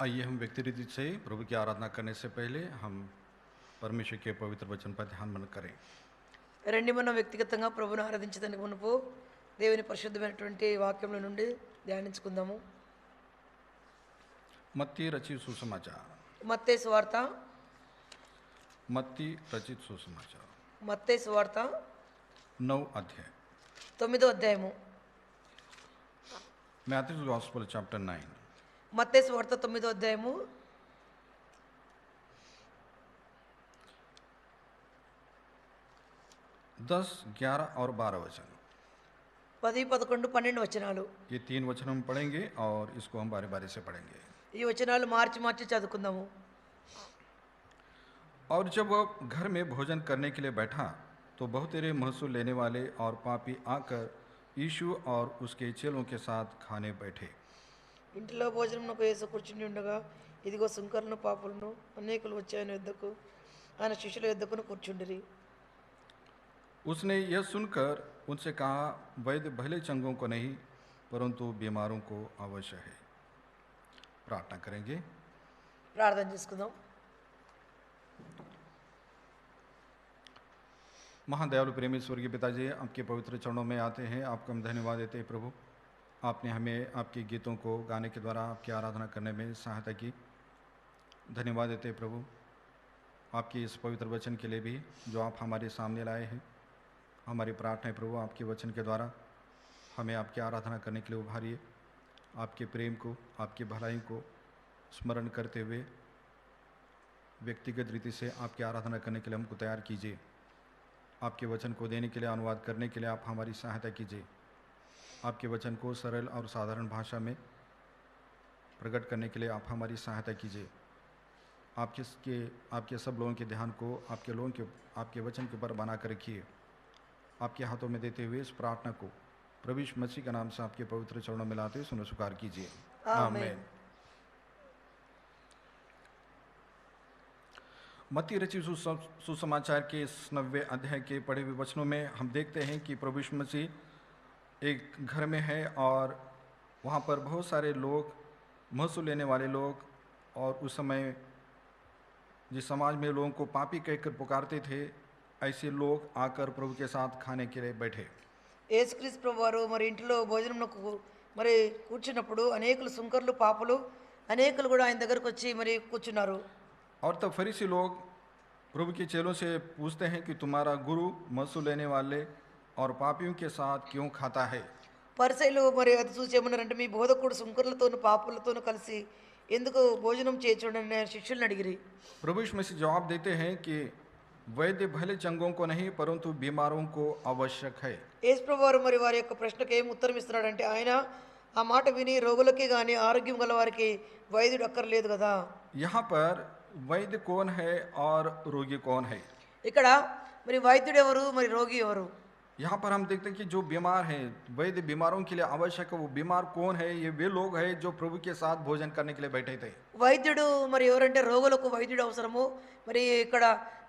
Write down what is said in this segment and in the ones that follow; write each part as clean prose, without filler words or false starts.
आइए हम व्यक्ति रीति से प्रभु की आराधना करने से पहले हम परमेश्वर के पवित्र वचन पर ध्यान मन करें। రండి మనం వ్యక్తిగతంగా ప్రభువును ఆరాధించడానికి మునుపు దేవుని పరిశుద్ధమైనటువంటి వాక్యంలో నుండి ధ్యానించుకుందాము. मत्ती रचित सुसमाचार మత్తయి సువార్త मत्ती रचित सुसमाचार మత్తయి సువార్త 9 अध्याय 9వ అధ్యాయము. मैथ्यूज गॉस्पेल चैप्टर 9 మత్తయి సువార్త 9వ అధ్యాయము 10, 11 और 12 वचन. 10, 11, 12 వచనాలు. ये 3 वचन हम पढ़ेंगे और इसको हम बारी बारी से पढ़ेंगे. ఈ వచనాలు మార్చి మార్చి చదువుకుందాము. और जब वह घर में भोजन करने के लिए बैठा तो बहुतेरे महसूल लेने वाले और पापी आकर यीशु और उसके चेलों के साथ खाने बैठे. ఇంటిలో భోజనమునకు యేసు కూర్చుని ఉండగా ఇదిగో సుంకరులను పాపులను అనేకులు వచ్చి ఆయన యొద్దకు ఆయన శిష్యుల యొద్దకును కూర్చుండిరి. उसने यह सुनकर उनसे कहा, वैद्य भले चंगों को नहीं परंतु बीमारों को अवश्य है. प्रार्थना करेंगे. ప్రార్థన చేసుకుందాం. महादयालु प्रेमी स्वर्गीय पिताजी, आपके पवित्र चरणों में आते हैं. आपको हम धन्यवाद देते हैं प्रभु. आपने हमें आपके गीतों को गाने के द्वारा आपकी आराधना करने में सहायता की. धन्यवाद देते हैं प्रभु आपके इस पवित्र वचन के लिए भी जो आप हमारे सामने लाए हैं. हमारी प्रार्थना है प्रभु, आपके वचन के द्वारा हमें आपकी आराधना करने के लिए उभारिए. आपके प्रेम को, आपकी भलाई को स्मरण करते हुए व्यक्तिगत रीति से आपकी आराधना करने के लिए हमको तैयार कीजिए. आपके वचन को देने के लिए, अनुवाद करने के लिए आप हमारी सहायता कीजिए. आपके वचन को सरल और साधारण भाषा में प्रकट करने के लिए आप हमारी सहायता कीजिए. आपके सब लोगों के ध्यान को आपके वचन के ऊपर बना कर रखिए. आपके हाथों में देते हुए इस प्रार्थना को प्रभु यीशु मसीह का नाम से आपके पवित्र चरणों में लाते सुनो स्वीकार कीजिए. आमीन. मत्ती रचित सुसमाचार के इस 9वें अध्याय के पढ़े हुए वचनों में हम देखते हैं कि प्रभु यीशु मसीह एक घर में है और वहाँ पर बहुत सारे लोग, महसूल लेने वाले लोग, और उस समय जिस समाज में लोगों को पापी कहकर पुकारते थे ऐसे लोग आकर प्रभु के साथ खाने के लिए बैठे. యేసుక్రీస్తు ప్రభువారు మరి ఇంటిలో భోజనమునకు మరి కూర్చున్నప్పుడు అనేకులు సుంకర్లు పాపులు అనేకులు కూడా ఆయన దగ్గరకు వచ్చి మరి కూర్చున్నారు. और तब फरीसी लोग प्रभु के चेलों से पूछते हैं कि तुम्हारा गुरु महसूल लेने वाले और पापियों के साथ क्यों खाता है. పరిసయ్యులు మరి అది చూసి ఏమన్నారంటే మీ బోధకుడు సుంకర్లతోను పాపులతోను కలిసి ఎందుకు భోజనం చేయుచుండని శిష్యులను అడిగిరి. प्रभु यीशु मसीह जवाब देते हैं कि वैद्य भले चंगों को नहीं परंतु बीमारों को आवश्यक है. యేసు ప్రభువారు మరి వారి యొక్క ప్రశ్నకు ఏం ఉత్తరం ఇస్తున్నాడంటే ఆయన ఆ మాట విని రోగులకి కానీ ఆరోగ్యం గల వారికి వైద్యుడు అక్కర్లేదు కదా. यहाँ पर वैद्य कौन है और रोगी कौन है. ఇక్కడ మరి వైద్యుడు ఎవరు మరి రోగి ఎవరు. यहाँ पर हम देखते हैं कि जो बीमार हैं, वैद्य बीमारों के लिए आवश्यक है. वो बीमार कौन है? ये वे लोग हैं जो प्रभु के साथ भोजन करने के लिए बैठे थे. వైద్యుడు మరి ఎవరంటే రోగులకు వైద్యుడు అవసరము. మరి ఇక్కడ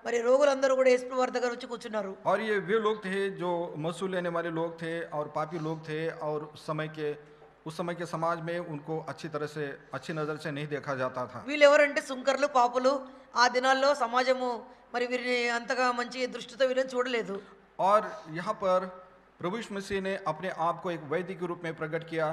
మరి రోగులందరూ కూడా యేసు ప్రభువారి దగ్గర వచ్చి కూర్చున్నారు. और ये वे लोग थे जो महसूल लेने वाले लोग थे और पापी लोग थे, और उस समय के समाज में उनको अच्छी नज़र से नहीं देखा जाता था. వీళ్ళు ఎవరంటే సుంకర్లు పాపులు. ఆ దినాల్లో సమాజము మరి వీరిని అంతగా మంచి దృష్టితో వీళ్ళని చూడలేదు. और यहाँ पर प्रभु यीशु मसीह ने अपने आप को एक वैद्य के रूप में प्रकट किया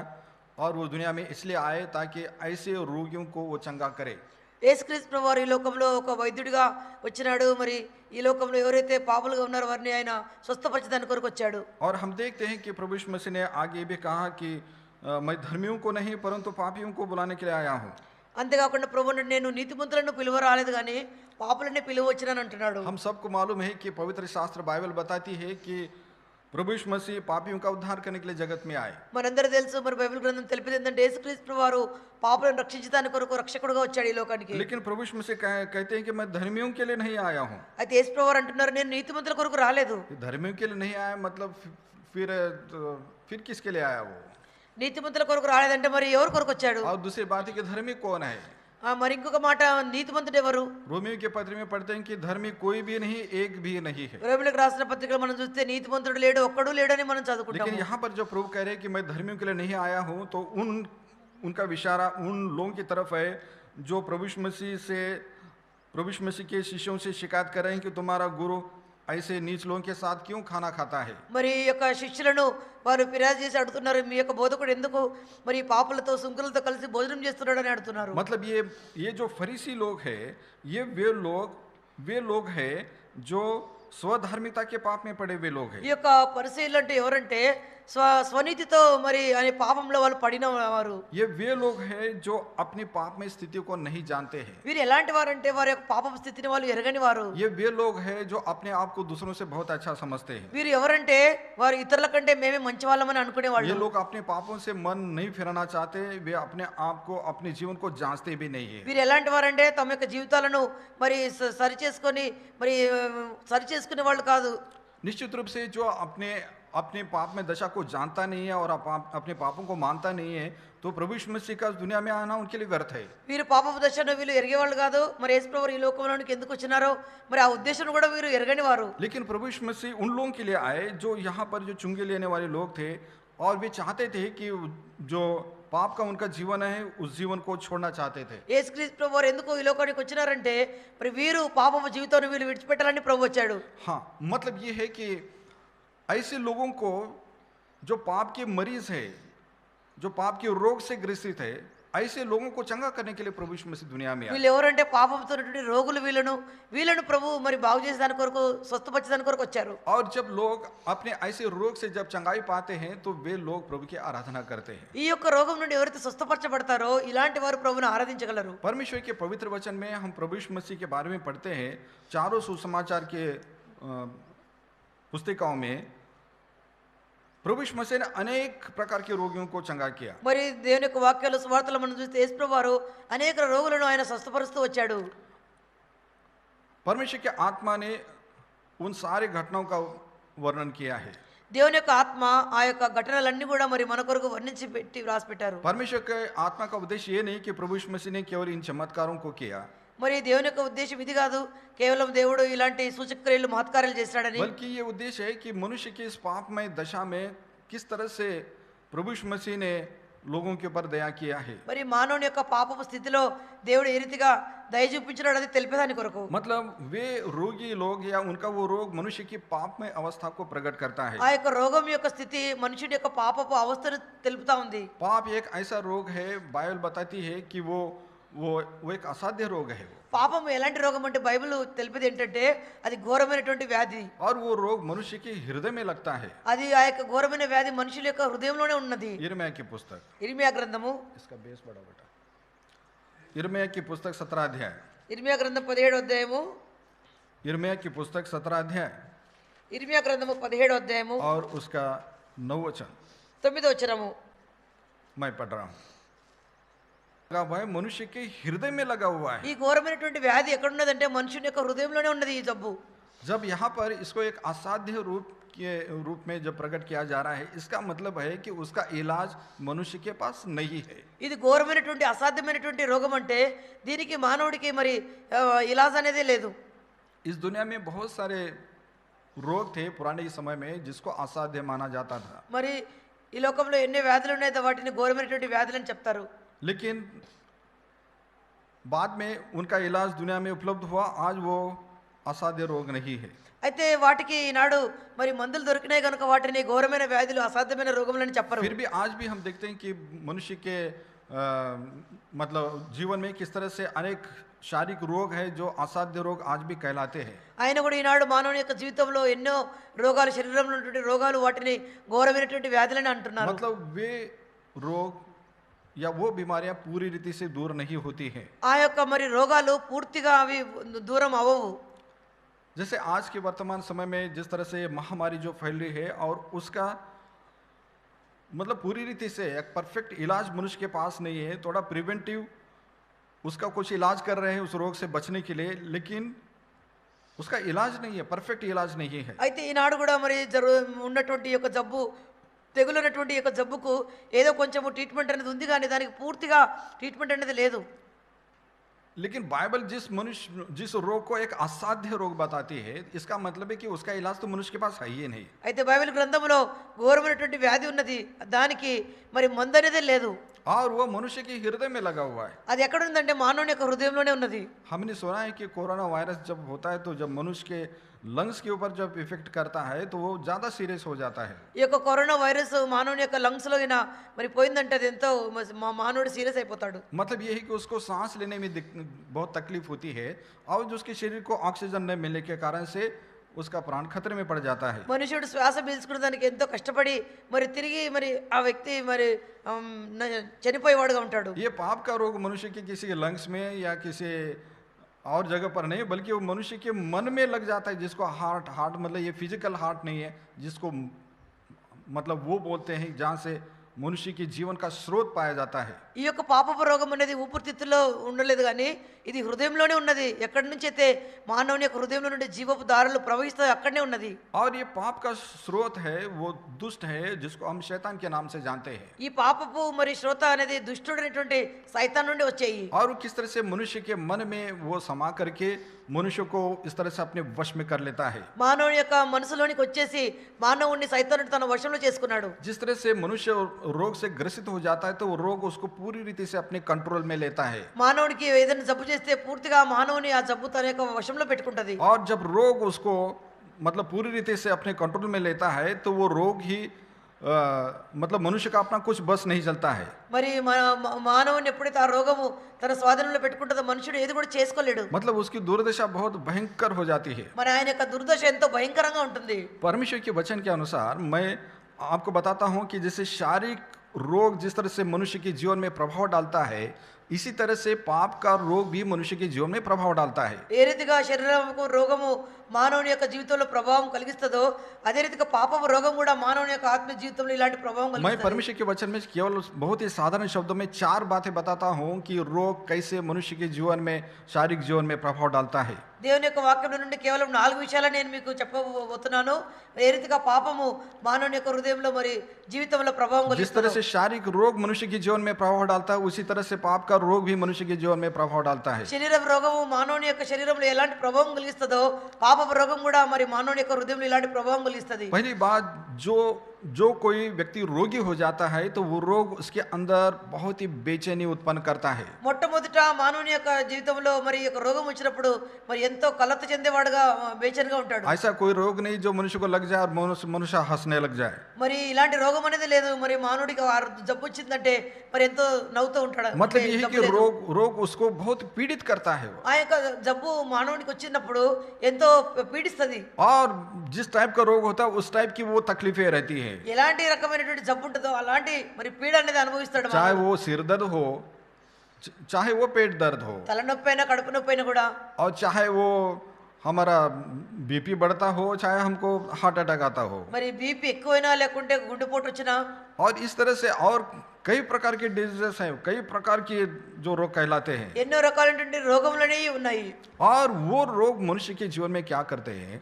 और वो दुनिया में इसलिए आए ताकि ऐसे रोगियों को वो चंगा करे. యేసుక్రీస్తు ప్రభువారు ఈ లోకంలో ఒక వైద్యుడిగా వచ్చినాడు. మరి ఈ లోకంలో ఎవరైతే పాపులుగా ఉన్నారో వారిని ఆయన స్వస్థపరచడానికి కొరకు వచ్చాడు. और हम देखते हैं कि प्रभु यीशु मसीह ने आगे भी कहा कि मैं धर्मियों को नहीं परंतु पापियों को बुलाने के लिए आया हूँ. అంతేకాకుండా ప్రభు నేను నీతిమంతులను పిలువ రాలేదు కానీ పాపులనే పిలువ వచ్చినాను అంటున్నాడు. हम सबको मालूम है कि पवित्र शास्त्र बाइबल बताती है कि प्रभु यीशु मसीह पापियों का उद्धार करने के लिए जगत में आए. మనందరూ తెలుసు మరి బైబిల్ గ్రంథం తెలిపేది ఏంటంటే యేసుక్రీస్తు ప్రభువారు పాపులను రక్షించడానికి కొరకు రక్షకుడుగా వచ్చాడు ఈ లోకానికి. लेकिन प्रभु यीशु मसीह कहते हैं कि मैं धर्मियों के लिए नहीं आया हूँ. అయితే యేసు ప్రభువారు అంటున్నారు నేను నీతిమంతుల కొరకు రాలేదు. धर्मियों के लिए नहीं आया मतलब फिर किसके लिए आया वो? నీతిమంతుల కొరకు రాలేదంటే మరి ఎవరి కొరకు వచ్చాడు. और दूसरी बात है कि धर्मी कौन है. మరి ఇంకొక మాట నీతిమంతుడు ఎవరు. रोमियो के पत्र में पढ़ते हैं कि धर्मी कोई भी नहीं, एक भी नहीं है. రోమిలకు రాసిన పత్రికలో మనం చూస్తే నీతిమంతుడు లేడు, ఒక్కడు లేడని మనం చదువుకుంటాం. लेकिन यहाँ पर जो प्रभु कह रहे हैं कि मैं धर्मियों के लिए नहीं आया हूँ, तो उनका इशारा उन लोगों की तरफ है जो प्रभु यीशु मसीह के शिष्यों से शिकायत कर रहे हैं कि तुम्हारा गुरु ऐसे नीच लोगों के साथ क्यों खाना खाता है। మరి ఈ యొక్క శిష్యులను వారు ఫిర్యాదు చేసి అడుగుతున్నారు, మీ యొక్క బోధకుడు ఎందుకు మరి ఈ పాపులతో సుంకరులతో కలిసి భోజనం చేస్తున్నాడు అని అడుగుతున్నారు. मतलब ये जो फरीसी लोग हैं, ये वे लोग हैं जो स्वधार्मिकता के पाप में पड़े हुए लोग हैं। ఈ యొక్క పరిశీలన అంటే ఎవరంటే స్వనీతితో మరి అనే పాపంలో వాళ్ళు పడిన వారు. ये वे लोग हैं जो अपनी पाप में स्थिति को नहीं जानते हैं। వీరు ఎలాంటి వారంటే వారి యొక్క పాప స్థితిని వాళ్ళు ఎరగని వారు. ये वे लोग हैं जो अपने आप को दूसरों से बहुत अच्छा समझते हैं। వీరు ఎవరంటే వారు ఇతరుల కంటే మేమే మంచి వాళ్ళమని అనుకునే ये వాళ్ళు. लोग अपने पापों से मन नहीं फिराना चाहते, वे अपने आप को अपने जीवन को जांचते भी नहीं है। వీరు ఎలాంటి వారంటే తమ యొక్క జీవితాలను మరి సరి చేసుకొని మరి సరి చేసుకునే వాళ్ళు కాదు. निश्चित रूप से जो अपने पाप में दशा को जानता नहीं है और अपने पापों को मानता नहीं है, तो प्रभु यीशु मसीह का दुनिया में आना उनके लिए व्यर्थ है। వీరు పాపపు దశను వీళ్ళు ఎరిగేవాళ్ళు కాదు. మరి యేసుప్రభువు ఈ లోకంలోనికి ఎందుకు వచ్చినారో మరి ఆ ఉద్దేశం కూడా వీరు ఎరగని వారు. लेकिन प्रभु यीशु मसीह उन लोगों के लिए आए जो यहाँ पर जो चुंगी लेने वाले लोग थे और वे चाहते थे कि जो पाप का उनका जीवन है उस जीवन को छोड़ना चाहते थे। యేసుక్రీస్తు ప్రభు వారు ఎందుకు ఈ లోకానికి వచ్చినారంటే మరి వీరు పాపపు జీవితాన్ని వీళ్ళు విడిచిపెట్టాలని ప్రభు వచ్చాడు. हाँ, मतलब ये है कि ऐसे लोगों को जो पाप के मरीज है, जो पाप के रोग से ग्रसित है, ऐसे लोगों को चंगा करने के लिए प्रभु यीशु मसीह दुनिया में आए। వీళ్ళు ఎవరంటే పాపంతో ఉన్నటువంటి రోగులు వీళ్ళను ప్రభు మరి బాగు చేసేదాని కొరకు స్వస్థపరిచేదాని కొరకు వచ్చారు. और जब लोग अपने ऐसे रोग से जब चंगाई पाते हैं तो वे लोग प्रभु की आराधना करते हैं। ఈ యొక్క రోగం నుండి ఎవరైతే స్వస్థపరచబడతారో ఇలాంటి వారు ప్రభువును ఆరాధించగలరు. परमेश्वर के पवित्र वचन में हम प्रभु यीशु मसीह के बारे में पढ़ते हैं। चारों सुसमाचार के पुस्तिकाओं में प्रभु यीशु मसीह ने अनेक प्रकार के रोगियों को चंगा किया। మరి దేవుని యొక్క వాక్యాలు సువార్తలు మనం చూస్తే యేసుప్రభు వారు అనేక రోగులను ఆయన స్వస్థపరుస్తూ వచ్చాడు. परमेश्वर की आत्मा ने उन सारे घटनाओं का वर्णन किया है। దేవుని యొక్క ఆత్మ ఆ యొక్క ఘటనలన్నీ కూడా మరి మన కొరకు వర్ణించి పెట్టి రాసి పెట్టారు. परमेश्वर के आत्मा का उद्देश्य ये नहीं कि प्रभु यीशु मसीह ने केवल इन चमत्कारों को किया, మరి దేవుని యొక్క ఉద్దేశం ఇది కాదు కేవలం దేవుడు ఇలాంటి సూచక్రియలు మహత్కార్యాలు చేస్తాడని, बल्कि ये उद्देश्य है कि मनुष्य की इस पापमय दशा में किस तरह से प्रभु यीशु मसीह ने लोगों के ऊपर दया किया है। మరి మానవుని యొక్క పాపపు స్థితిలో దేవుడు ఏ రీతిగా దయ చూపించినాడు అది తెలిపేదాని కొరకు. मतलब वे रोगी लोग या उनका वो रोग मनुष्य की पापमय अवस्था को प्रकट करता है। ఆ యొక్క రోగం యొక్క స్థితి మనుషుడి యొక్క పాపపు అవస్థను తెలుపుతా ఉంది. पाप एक ऐसा रोग है, बाइबल बताती है कि वो एक असाध्य रोग है। పాపం ఎలాంటి రోగం అంటే బైబిల్ తెలిపేది ఏంటంటే అది ఘోరమైనటువంటి వ్యాధి. और वो रोग मनुष्य के हृदय में लगता है। అది ఆ యొక్క ఘోరమైన వ్యాధి మనుషుల యొక్క హృదయంలోనే ఉన్నది. यिर्मयाह की पुस्तक, ఇర్మియా గ్రంథము इसका बेस बड़ा बेटा, यिर्मयाह की पुस्तक 17 अध्याय, ఇర్మియా గ్రంథం 17వ అధ్యాయము, यिर्मयाह की पुस्तक 17 अध्याय ఇర్మియా గ్రంథము 17వ అధ్యాయము और उसका 9 वचन 9వ వచనము. मैं पढ़ रहा हूँ। लगा हुआ है, मनुष्य के हृदय में लगा हुआ है। ఈ ఘోరమైనటువంటి వ్యాధి ఎక్కడ ఉన్నదంటే మనుషుని యొక్క హృదయంలోనే ఉన్నది ఈ జబ్బు. जब यहाँ पर इसको एक असाध्य रूप के रूप में जब प्रकट किया जा रहा है, इसका मतलब है कि उसका इलाज मनुष्य के पास नहीं है। ఇది ఘోరమైనటువంటి అసాధ్యమైనటువంటి రోగం అంటే దీనికి మానవుడికి మరి ఇలాజ్ అనేది లేదు. इस दुनिया में बहुत सारे रोग थे पुराने समय में जिसको असाध्य माना जाता था, మరి ఈ లోకంలో ఎన్ని వ్యాధులు ఉన్నాయో వాటిని ఘోరమైనటువంటి వ్యాధులని చెప్తారు. लेकिन बाद में उनका इलाज दुनिया में उपलब्ध हुआ। आज वो असाध्य रोग नहीं है। అయితే వాటికి ఈనాడు మరి మందులు దొరికినాయి కనుక వాటిని ఘోరమైన వ్యాధులు అసాధ్యమైన రోగములని చెప్పరు. फिर भी आज भी हम देखते हैं कि मनुष्य के मतलब जीवन में किस तरह से अनेक शारीरिक रोग है जो असाध्य रोग आज भी कहलाते हैं। ఆయన కూడా ఈనాడు మానవుని యొక్క జీవితంలో ఎన్నో రోగాలు, శరీరంలో ఉన్నటువంటి రోగాలు వాటిని ఘోరమైనటువంటి వ్యాధులని అంటున్నారు. मतलब वे रोग या वो बीमारियां पूरी रीति से दूर नहीं होती हैं। ఆ యొక్క మరి రోగాలు పూర్తిగా అవి దూరం అవ్వవు. जैसे आज के वर्तमान समय में जिस तरह से महामारी जो फैल रही है और उसका मतलब पूरी रीति से एक परफेक्ट इलाज मनुष्य के पास नहीं है। थोड़ा प्रिवेंटिव उसका कुछ इलाज कर रहे हैं उस रोग से बचने के लिए, लेकिन उसका इलाज नहीं है, परफेक्ट इलाज नहीं है। అయితే ఈనాడు కూడా మరి ఉన్నటువంటి యొక్క జబ్బు తెగులున్నటువంటి యొక్క జబ్బుకు ఏదో కొంచెం ట్రీట్మెంట్ అనేది ఉంది కానీ దానికి పూర్తిగా ట్రీట్మెంట్ అనేది లేదు. लेकिन बाइबल जिस रोग को एक असाध्य रोग बताती है, इसका मतलब है कि उसका इलाज तो मनुष्य के पास है ही नहीं। అయితే బైబిల్ గ్రంథంలో ఘోరమైనటువంటి వ్యాధి ఉన్నది, దానికి మరి మందు అనేదే లేదు. और वो मनुष्य के हृदय में लगा हुआ है। అది ఎక్కడ ఉందంటే మానవుని యొక్క హృదయంలోనే ఉన్నది. हमने सुना है कि कोरोना वायरस जब होता है तो जब मनुष्य के लंग्स के ऊपर जब इफेक्ट करता है तो वो ज्यादा सीरियस हो जाता है। ఈ యొక్క కరోనా వైరస్ మానవుని యొక్క లంగ్స్ లో అయినా మరి పోయిందంటే అది ఎంతో మానవుడు సీరియస్ అయిపోతాడు. मतलब ये है कि उसको सांस लेने में बहुत तकलीफ होती है और जो उसके शरीर को ऑक्सीजन न मिलने के कारण से उसका प्राण खतरे में पड़ जाता है। మనుషుడు శ్వాస పీల్చుకునే దానికి ఎంతో కష్టపడి మరి తిరిగి మరి ఆ వ్యక్తి మరి చనిపోయేవాడుగా ఉంటాడు. ये पाप का रोग मनुष्य के किसी लंग्स में या किसी और जगह पर नहीं, बल्कि वो मनुष्य के मन में लग जाता है, जिसको हार्ट मतलब ये फिजिकल हार्ट नहीं है, जिसको मतलब वो बोलते हैं जहाँ से मनुष्य के जीवन का स्रोत पाया जाता है। ఈ యొక్క పాపపు రోగం అనేది ఊపిరితిత్తులో ఉండలేదు, కానీ ఇది హృదయంలోనే ఉన్నది. ఎక్కడి నుంచి అయితే మానవుని యొక్క హృదయంలో నుండి జీవపు దారులు ప్రవహిస్తాయి అక్కడనే ఉన్నది. और ये पाप का स्रोत है, वो दुष्ट है, जिसको हम शैतान के नाम से जानते हैं। ఈ పాపపు మరి శ్రోత అనేది దుష్టుడైనటువంటి సైతాన్ నుండి వచ్చాయి. और वो किस तरह से मनुष्य के मन में वो समा करके मनुष्य को इस तरह से अपने वश में कर लेता है। మానవుని యొక్క మనసులోనికి వచ్చేసి మానవుని సైతానుడు తన వశంలో చేసుకున్నాడు. जिस तरह से मनुष्य रोग से ग्रसित हो जाता है तो वो रोग उसको पूरी रीति से अपने कंट्रोल में लेता है। మానవుడికి ఏదైనా జబ్బు చేస్తే పూర్తిగా మానవుని ఆ జబ్బు తన యొక్క వశంలో పెట్టుకుంటది. और जब रोग उसको मतलब पूरी रीति से अपने कंट्रोल में लेता है तो वो रोग ही मतलब मनुष्य का अपना कुछ बस नहीं चलता है। మరి మానవుని ఎప్పుడైతే ఆ రోగము తన స్వాధీనంలో పెట్టుకుంటుందో మనుషుడు ఏది కూడా చేసుకోలేడు. मतलब उसकी दुर्दशा बहुत भयंकर हो जाती है। మరి ఆయన యొక్క దుర్దశ ఎంతో భయంకరంగా ఉంటుంది. परमेश्वर के वचन के अनुसार मैं आपको बताता हूं कि जैसे शारीरिक रोग जिस तरह से मनुष्य के जीवन में प्रभाव डालता है, इसी तरह से पाप का रोग भी मनुष्य के जीवन में प्रभाव डालता है। ఏ రీతిగా శరీరముకు రోగము మానవుని యొక్క జీవితంలో ప్రభావం కలిగిస్తుందో, అదే రీతిగా పాపపు రోగం కూడా మానవుని యొక్క ఆత్మ జీవితంలో ఇలాంటి ప్రభావం मैं కలిగిస్తుంది. परमेश्वर के वचन में केवल बहुत ही साधारण शब्दों में 4 बातें बताता हूं कि रोग कैसे मनुष्य के जीवन में शारीरिक जीवन में प्रभाव डालता है। దేవుని యొక్క వాక్యం నుండి కేవలం 4 విషయాలు నేను మీకు చెప్పబోతున్నాను. ఏ రీతిగా పాపము మానవుని యొక్క హృదయంలో మరి జీవితంలో ప్రభావం जिस तरह కలిగిస్తుందో, से शारीरिक रोग मनुष्य के जीवन में प्रभाव डालता है, उसी तरह से पाप का रोग भी मनुष्य के जीवन में प्रभाव डालता है। శరీర రోగము మానవుని యొక్క శరీరంలో ఎలాంటి ప్రభావం కలిగిస్తుందో, పాపపు రోగం కూడా మరి మానవుని యొక్క హృదయంలో ఇలాంటి ప్రభావం కలిగిస్తుంది. पहली बात, जो कोई व्यक्ति रोगी हो जाता है तो वो रोग उसके अंदर बहुत ही बेचैनी उत्पन्न करता है। మొట్టమొదట మానవుని యొక్క జీవితంలో మరి ఈ యొక్క రోగం వచ్చినప్పుడు మరి ఎంతో కలత చెందేవాడుగా బేచైన్గా ఉంటాడు. ऐसा कोई रोग नहीं जो मनुष्य को लग जाए और मनुष्य हंसने लग जाए। మరి ఇలాంటి రోగం అనేది లేదు. మరి మానవుడికి ఆ జబ్బు వచ్చిందంటే మరి ఎంతో నవ్వుతూ ఉంటాడు. मतलब ये है జబ్బు कि లేదు. रोग उसको बहुत पीड़ित करता है वो। ఆ యొక్క జబ్బు మానవునికి వచ్చినప్పుడు ఎంతో పీడిస్తుంది. और जिस टाइप का रोग होता है उस टाइप की वो तकलीफें रहती है। ఎలాంటి రకమైనటువంటి జబ్బు ఉంటుందో అలాంటి మరి పీడ అనేది అనుభవిస్తాడు. चाहे वो सिर दर्द हो, चाहे वो पेट दर्द हो, తలనొప్పి అయినా కడుపు నొప్పి అయినా కూడా, और चाहे वो हमारा बीपी बढ़ता हो, चाहे हमको हार्ट अटैक आता हो, మరి బీపీ ఎక్కువైనా లేకుంటే గుండెపోటు వచ్చినా, और इस तरह से और कई प्रकार के डिजीजेस हैं, कई प्रकार के जो रोग कहलाते हैं। ఎన్నో రకాలైనటువంటి రోగములనే ఉన్నాయి. और वो रोग मनुष्य के जीवन में क्या करते हैं,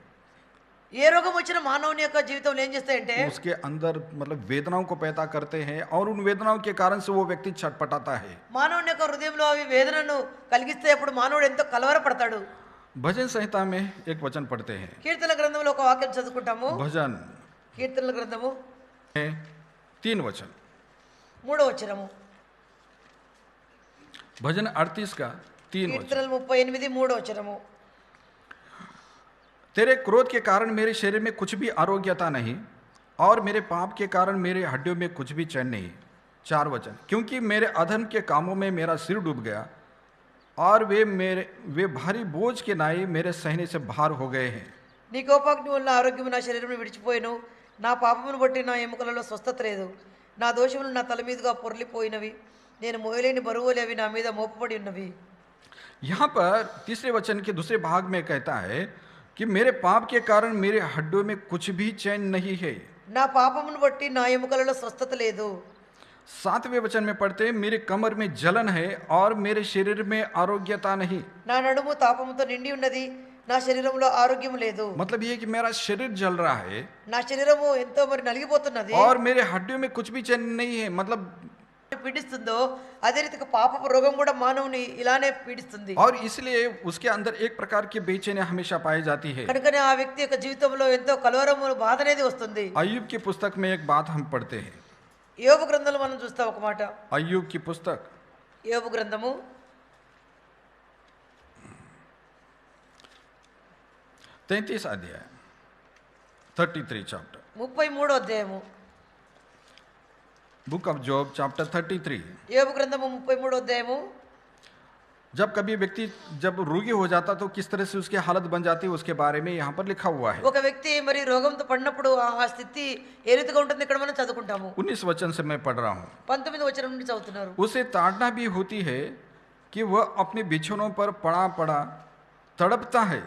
ఏ రోగం వచ్చినా మానవుని యొక్క జీవితంలో ఏం చేస్తాయంటే उसके अंदर मतलब वेदनाओं को पैदा करते हैं और उन वेदनाओं के कारण से वो व्यक्ति छटपटाता है। మానవుని యొక్క హృదయంలో అవి వేదనను కలిగిస్తే అప్పుడు మానవుడు ఎంతో కలవరపడతాడు. भजन संहिता में एक वचन पढ़ते हैं। కీర్తన గ్రంథంలో ఒక వాక్యం చదువుకుంటాము. भजन కీర్తనల గ్రంథము में 3 वचन, 3వ వచనము. भजन 38 का 3 वचन। కీర్తనలు 38 3వ వచనము. तेरे क्रोध के कारण मेरे शरीर में कुछ भी आरोग्यता नहीं और मेरे पाप के कारण मेरे हड्डियों में कुछ भी चैन नहीं। 4 वचन, क्योंकि मेरे अधर्म के कामों में मेरा सिर डूब गया और वे भारी बोझ के नाई मेरे सहने से बाहर हो गए हैं। నీ కోపాగ్ని వల్ల ఆరోగ్యము నా శరీరం విడిచిపోయిను, నా పాపమును బట్టి నా ఎముకలలో స్వస్థత లేదు, నా దోషములు నా తల మీదుగా పొర్లిపోయినవి, నేను మోయలేని బరువులు అవి నా మీద మోపబడి ఉన్నవి. यहाँ पर तीसरे वचन के दूसरे भाग में कहता है कि मेरे पाप के कारण मेरे हड्डियों में कुछ भी चैन नहीं है। నా పాపమును బట్టి నా ఎముకలలో స్వస్థత లేదు. 7वें वचन में पढ़ते हैं, मेरे कमर में जलन है और मेरे शरीर में आरोग्यता नहीं। నా నడుము తాపముతో నిండి ఉన్నది, నా శరీరంలో ఆరోగ్యం లేదు. मतलब ये है कि मेरा शरीर जल रहा है నా శరీరము ఎంతో మరి నలిగిపోతున్నది. और मेरे हड्डियों में कुछ भी चैन नहीं है। मतलब పీడిస్తుందో అదే రీతిగా పాపపు రోగం కూడా మానవుని ఇలానే పీడిస్తుంది. और इसलिए उसके अंदर एक प्रकार की बेचैनी हमेशा पाई जाती है। కనుకనే ఆ వ్యక్తి యొక్క జీవితంలో ఎంతో కలవరము బాధ అనేది వస్తుంది. अय्यूब की पुस्तक में एक बात हम पढ़ते हैं। యోబు గ్రంథంలో మనం చూస్తాం ఒక మాట. अय्यूब की पुस्तक యోబు గ్రంథము 33 अध्याय 33 चैप्टर 33వ అధ్యాయము. Book of job chapter 33। యోబు గ్రంథము 33వ అధ్యాయము. जब कभी व्यक्ति जब रोगी हो जाता तो किस तरह से उसकी हालत बन जाती है उसके बारे में यहाँ पर लिखा हुआ है। ఒక వ్యక్తి మరి రోగంతో పడినప్పుడు ఆ స్థితి ఏ రీతిగా ఉంటుంది ఇక్కడ మనం చదువుకుంటాము. 19 वचन से मैं पढ़ रहा हूँ। 19వ వచనం నుండి చదువుతున్నారు. उसे ताड़ना भी होती है कि वह अपने बिछौनों पर पड़ा पड़ा तड़पता है,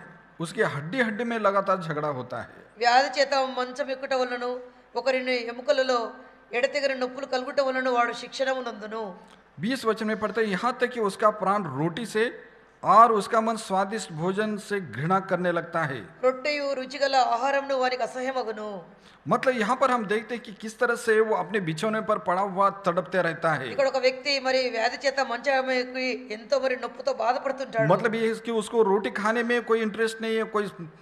उसकी हड्डी हड्डी में लगातार झगड़ा होता है। వ్యాధి చేత మంచం ఎక్కుట వలన ఒకరిని ఎముకలలో ఎడతెగని నొప్పులు కలుగుట వలన వాడు శిక్షణము నందును. 20 वचन में पढ़ते हैं, यहाँ तक कि उसका प्राण रोटी से और उसका मन स्वादिष्ट भोजन से घृणा करने लगता है। రొట్టెయు రుచిగల ఆహారమును వానికి అసహ్యమగును. मतलब यहाँ पर हम देखते हैं कि किस तरह से वो अपने बिछौने पर पड़ा हुआ तड़पते रहता है। ఇక్కడ ఒక వ్యక్తి మరి వ్యాధి చేత మంచం ఎక్కి ఎంతో మరి నొప్పితో బాధపడుతుంటాడు. मतलब ये है कि उसको रोटी खाने में कोई इंटरेस्ट नहीं है,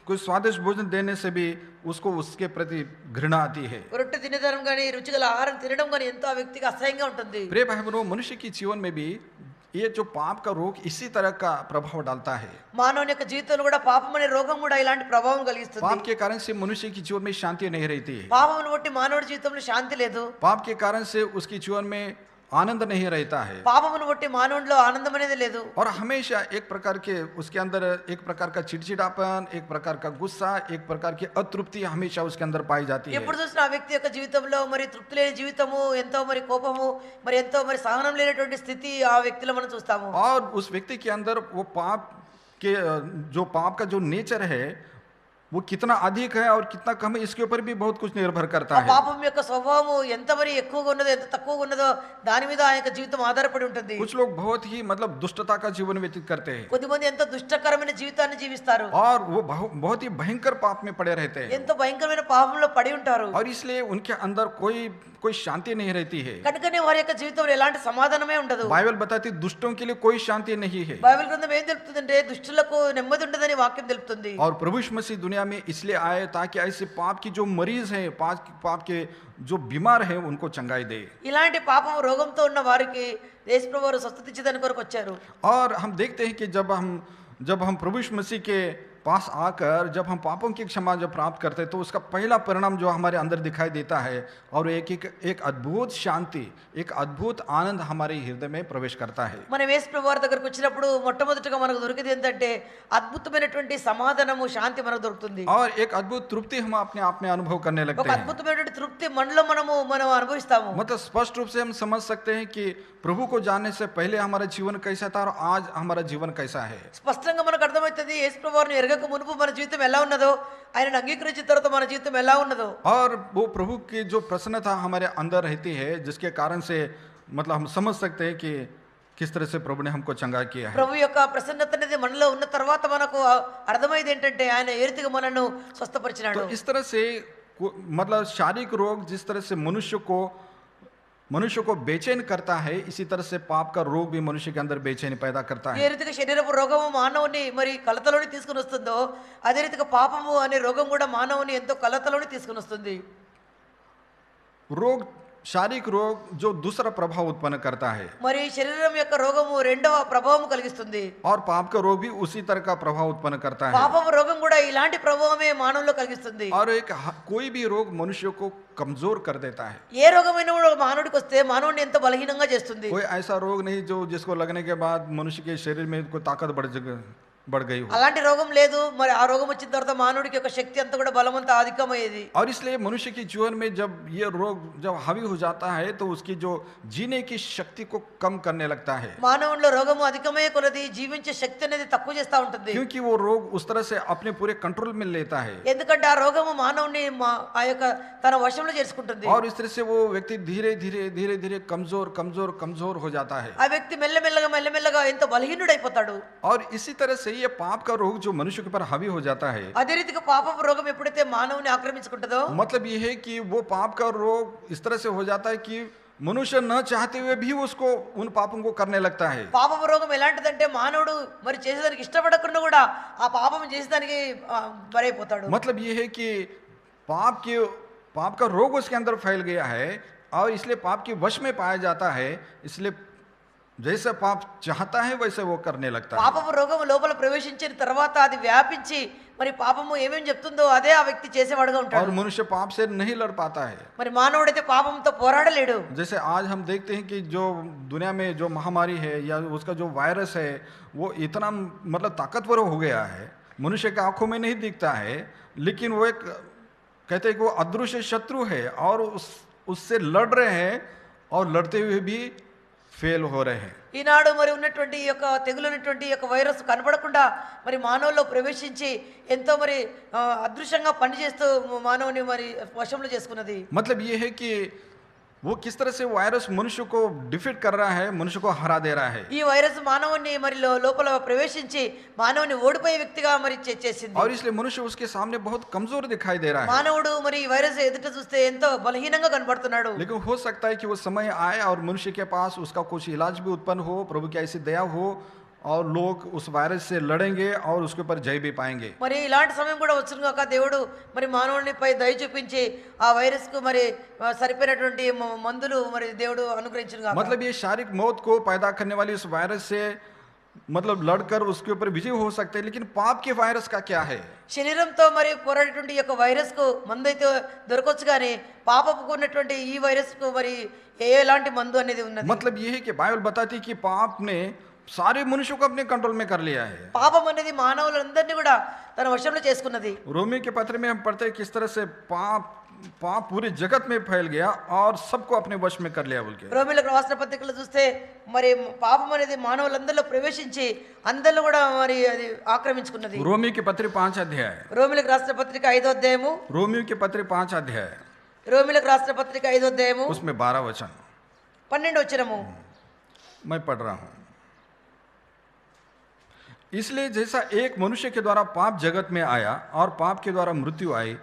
कोई स्वादिष्ट भोजन देने से भी उसको उसके प्रति घृणा आती है। రొట్టె తినడం గాని రుచిగల ఆహారం తినడం గాని ఎంతో ఆ వ్యక్తికి అసహ్యంగా ఉంటుంది. प्रिय भाई बहनों, मनुष्य के जीवन में भी ये जो पाप का रोग इसी तरह का प्रभाव डालता है। మానవుని యొక్క జీవితంలో కూడా పాపం అనే రోగం కూడా ఇలాంటి ప్రభావం కలిగిస్తుంది. पाप के कारण से मनुष्य की जीवन में शांति नहीं रहती है। పాపమును బట్టి మానవుడి జీవితంలో శాంతి లేదు. पाप के कारण से उसके जीवन में आनंद नहीं रहता है పాపమును బట్టి మానవుడిలో ఆనందం అనేది లేదు. और हमेशा एक प्रकार के उसके अंदर एक प्रकार का चिड़चिड़ापन, एक प्रकार का गुस्सा, एक प्रकार की अतृप्ति हमेशा उसके अंदर पाई जाती है। ఎప్పుడు చూసినా ఆ వ్యక్తి యొక్క జీవితంలో మరి తృప్తి లేని జీవితము, ఎంతో మరి కోపము, మరి ఎంతో మరి సహనం లేనటువంటి స్థితి ఆ వ్యక్తిలో మనం చూస్తాము. और उस व्यक्ति के अंदर वो पाप के जो पाप का जो नेचर है वो कितना अधिक है और कितना कम है, इसके ऊपर भी बहुत कुछ निर्भर करता ఆ है। పాపం యొక్క స్వభావము ఎంత మరి ఎక్కువగా ఉన్నదో ఎంత తక్కువగా ఉన్నదో దాని మీద ఆ యొక్క జీవితం ఆధారపడి ఉంటుంది. कुछ लोग बहुत ही मतलब दुष्टता का जीवन व्यतीत करते हैं కొద్దిమంది ఎంతో దుష్టకరమైన జీవితాన్ని జీవిస్తారు. और वो बहुत ही भयंकर पाप में पड़े रहते हैं ఎంతో భయంకరమైన పాపంలో పడి ఉంటారు. और इसलिए उनके अंदर कोई शांति नहीं रहती है। కనుకనే వారి యొక్క జీవితంలో ఎలాంటి సమాధానమే ఉండదు. बाइबल बताती दुष्टों के लिए कोई शांति नहीं है। బైబిల్ గ్రంథం ఏం తెలుపుతుందంటే దుష్టులకు నెమ్మది ఉండదని వాక్యం తెలుపుతుంది. और प्रभु यीशु मसीह दुनिया में इसलिए आए ताकि ऐसे पाप की जो मरीज हैं, पाप के जो बीमार हैं उनको चंगाई दे। ఇలాంటి పాపం రోగంతో ఉన్న వారికి యేసుప్రభువు వారు స్వస్థత ఇచ్చేదాని కొరకు వచ్చారు. और हम देखते हैं कि जब हम प्रभु यीशु मसीह के पास आकर जब हम पापों की क्षमा जब प्राप्त करते हैं तो उसका पहला परिणाम जो हमारे अंदर दिखाई देता है और एक अद्भुत शांति, एक अद्भुत आनंद हमारे हृदय में प्रवेश करता है। మనం యేసుప్రభువు వారి దగ్గరకు వచ్చినప్పుడు మొట్టమొదటిగా మనకు దొరికేది ఏంటంటే అద్భుతమైనటువంటి సమాధానము, శాంతి మనకు దొరుకుతుంది. और एक अद्भुत तृप्ति हम अपने आप में अनुभव करने ఒక लगते हैं। అద్భుతమైనటువంటి తృప్తి మనలో మనం అనుభవిస్తాము. मतलब स्पष्ट रूप से हम समझ सकते हैं कि प्रभु को जानने से पहले हमारा जीवन कैसा था और आज हमारा जीवन कैसा है। స్పష్టంగా మనకు అర్థమవుతుంది యేసుప్రభువు వారిని ఎరగక మునుపు మన జీవితం ఎలా ఉన్నదో, ఆయనను అంగీకరించిన తర్వాత మన జీవితం ఎలా ఉన్నదో. और वो प्रभु की जो प्रसन्नता हमारे अंदर रहती है जिसके कारण से मतलब हम समझ सकते हैं कि किस तरह से प्रभु ने हमको चंगा किया है। ప్రభు యొక్క ప్రసన్నత అనేది మనలో ఉన్న తర్వాత మనకు అర్థమైంది ఏంటంటే ఆయన ఏ రీతిగా మనను స్వస్థపరిచినాడు. तो इस तरह से मतलब शारीरिक रोग जिस तरह से मनुष्य को बेचैन करता है, इसी तरह से पाप का रोग भी मनुष्य के अंदर बेचैनी पैदा करता ఏ है। రీతిగా శరీరపు రోగము మానవుని మరి కలతలోని తీసుకుని వస్తుందో అదే రీతిగా పాపము అనే రోగం కూడా మానవుని ఎంతో కలతలోని తీసుకుని వస్తుంది. रोग शारीरिक रोग जो दूसरा प्रभाव उत्पन्न करता है మరి శరీరం యొక్క రోగము రెండవ ప్రభావం కలిగిస్తుంది. और पाप का रोग भी उसी तरह का प्रभाव उत्पन्न करता है। పాపము రోగం కూడా ఇలాంటి ప్రభావమే మానవుల్లో కలిగిస్తుంది. और कोई भी रोग मनुष्य को कमजोर कर देता है। ఏ రోగమైనా కూడా మానవుడికి వస్తే మానవుడిని ఎంతో బలహీనంగా చేస్తుంది. कोई ऐसा रोग नहीं जो जिसको लगने के बाद मनुष्य के शरीर में कोई ताकत बढ़ गई हो। అలాంటి రోగం లేదు. మరి ఆ రోగం వచ్చిన తర్వాత మానవుడికి యొక్క శక్తి అంతా కూడా బలమంతా అధికమయ్యేది. और इसलिए मनुष्य के जीवन में जब ये रोग जब हावी हो जाता है तो उसकी जो जीने की शक्ति को कम करने लगता है, మానవుడిలో రోగము అధికమయ్యే కొలది జీవించే శక్తి అనేది తక్కువ చేస్తూ ఉంటుంది. क्योंकि वो रोग उस तरह से अपने पूरे कंट्रोल में लेता है ఎందుకంటే ఆ రోగము మానవుని ఆ యొక్క తన వశంలో చేసుకుంటుంది. और इस तरह से वो व्यक्ति धीरे धीरे कमजोर हो जाता है। ఆ వ్యక్తి మెల్లమెల్లగా ఎంతో బలహీనుడైపోతాడు. और इसी तरह से ये पाप का रोग जो मनुष्य के ऊपर हावी हो जाता है, అదే రీతిగా పాపపు రోగం ఎప్పుడైతే మానవుని ఆక్రమించుకుంటుందో मतलब ये है कि वो पाप का रोग इस तरह से हो जाता है कि मनुष्य न चाहते हुए भी उसको उन पापों को करने लगता है। పాపపు రోగం ఎలాంటిదంటే మానవుడు మరి చేసేదానికి ఇష్టపడకుండా కూడా ఆ పాపం చేసేదానికి బరైపోతాడు. मतलब ये है कि पाप का रोग उसके अंदर फैल गया है और इसलिए पाप के वश में पाया जाता है, इसलिए जैसे पाप चाहता है वैसे वो करने लगता है। పాపపు రోగం లోపల ప్రవేశించిన తర్వాత అది వ్యాపించి మరి పాపము ఏమేం చెప్తుందో అదే ఆ వ్యక్తి చేసేవాడుగా और ఉంటాడు. मनुष्य पाप से नहीं लड़ पाता है। మరి మానవుడైతే పాపంతో పోరాడలేడు. जैसे आज हम देखते हैं कि जो दुनिया में जो महामारी है या उसका जो वायरस है वो इतना मतलब ताकतवर हो गया है, मनुष्य की आंखों में नहीं दिखता है, लेकिन वो एक कहते हैं कि वो अदृश्य शत्रु है और उससे लड़ रहे हैं और लड़ते हुए भी फेल हो रहे हैं। ఈనాడు మరి ఉన్నటువంటి ఈ యొక్క తెగులున్నటువంటి ఈ యొక్క వైరస్ కనపడకుండా మరి మానవుల్లో ప్రవేశించి ఎంతో మరి అదృశ్యంగా పనిచేస్తూ మానవుని మరి వశంలో చేసుకున్నది. मतलब ये है कि वो किस तरह से वायरस मनुष्य को डिफीट कर रहा है, मनुष्य को हरा दे रहा है। ఈ వైరస్ మానవుని మరి లోపల ప్రవేశించి మానవుని ఓడిపోయే వ్యక్తిగా మరి చేసింది. और इसलिए मनुष्य उसके सामने बहुत कमजोर दिखाई दे रहा है। మానవుడు మరి ఈ వైరస్ ఎదుట చూస్తే ఎంతో బలహీనంగా కనబడుతున్నాడు. लेकिन हो सकता है कि वो समय आए और मनुष्य के पास उसका कुछ इलाज भी उत्पन्न हो, प्रभु की ऐसी दया हो और लोग उस वायरस से लड़ेंगे और उसके ऊपर जय भी पाएंगे। మరి ఇలాంటి సమయం కూడా వచ్చును కాక దేవుడు మరి మానవునిపై దయ చూపించి ఆ వైరస్ కు మరి సరిపోయినటువంటి మందులు మరి దేవుడు అనుగ్రహించును కాక. मतलब ये शारीरिक मौत को पैदा करने वाली इस वायरस से मतलब लड़कर उसके ऊपर विजय हो सकते हैं, लेकिन पाप के वायरस का क्या है? శరీరంతో మరి పోరాడేటువంటి యొక్క వైరస్ కు మందు అయితే దొరకొచ్చు కానీ పాపపు ఉన్నటువంటి ఈ వైరస్ కు మరి ఎలాంటి మందు అనేది ఉన్నది. मतलब ये है कि बाइबल बताती है कि पाप ने सारे मनुष्यों को अपने कंट्रोल में कर लिया है। పాపం అనేది మానవులందరినీ కూడా తన వశంలో చేసుకున్నది. रोमी के पत्र में हम पढ़ते हैं किस तरह से पाप पूरे जगत में फैल गया और सबको अपने वश में कर लिया बोल के। రోమీలకు రాసిన పత్రికలో చూస్తే మరి పాపం అనేది మానవులందరిలో ప్రవేశించి అందరిలో కూడా మరి అది ఆక్రమించుకున్నది. रोमी के पत्र 5 अध्याय, రోమీలకు రాసిన పత్రిక 5వ అధ్యాయము, रोमियो के पत्र 5 अध्याय, రోమీలకు రాసిన పత్రిక 5వ అధ్యాయము उसमें 12 वचन 12 వచనము मैं पढ़ रहा हूं। इसलिए जैसा एक मनुष्य के द्वारा पाप जगत में आया और पाप के द्वारा मृत्यु आई,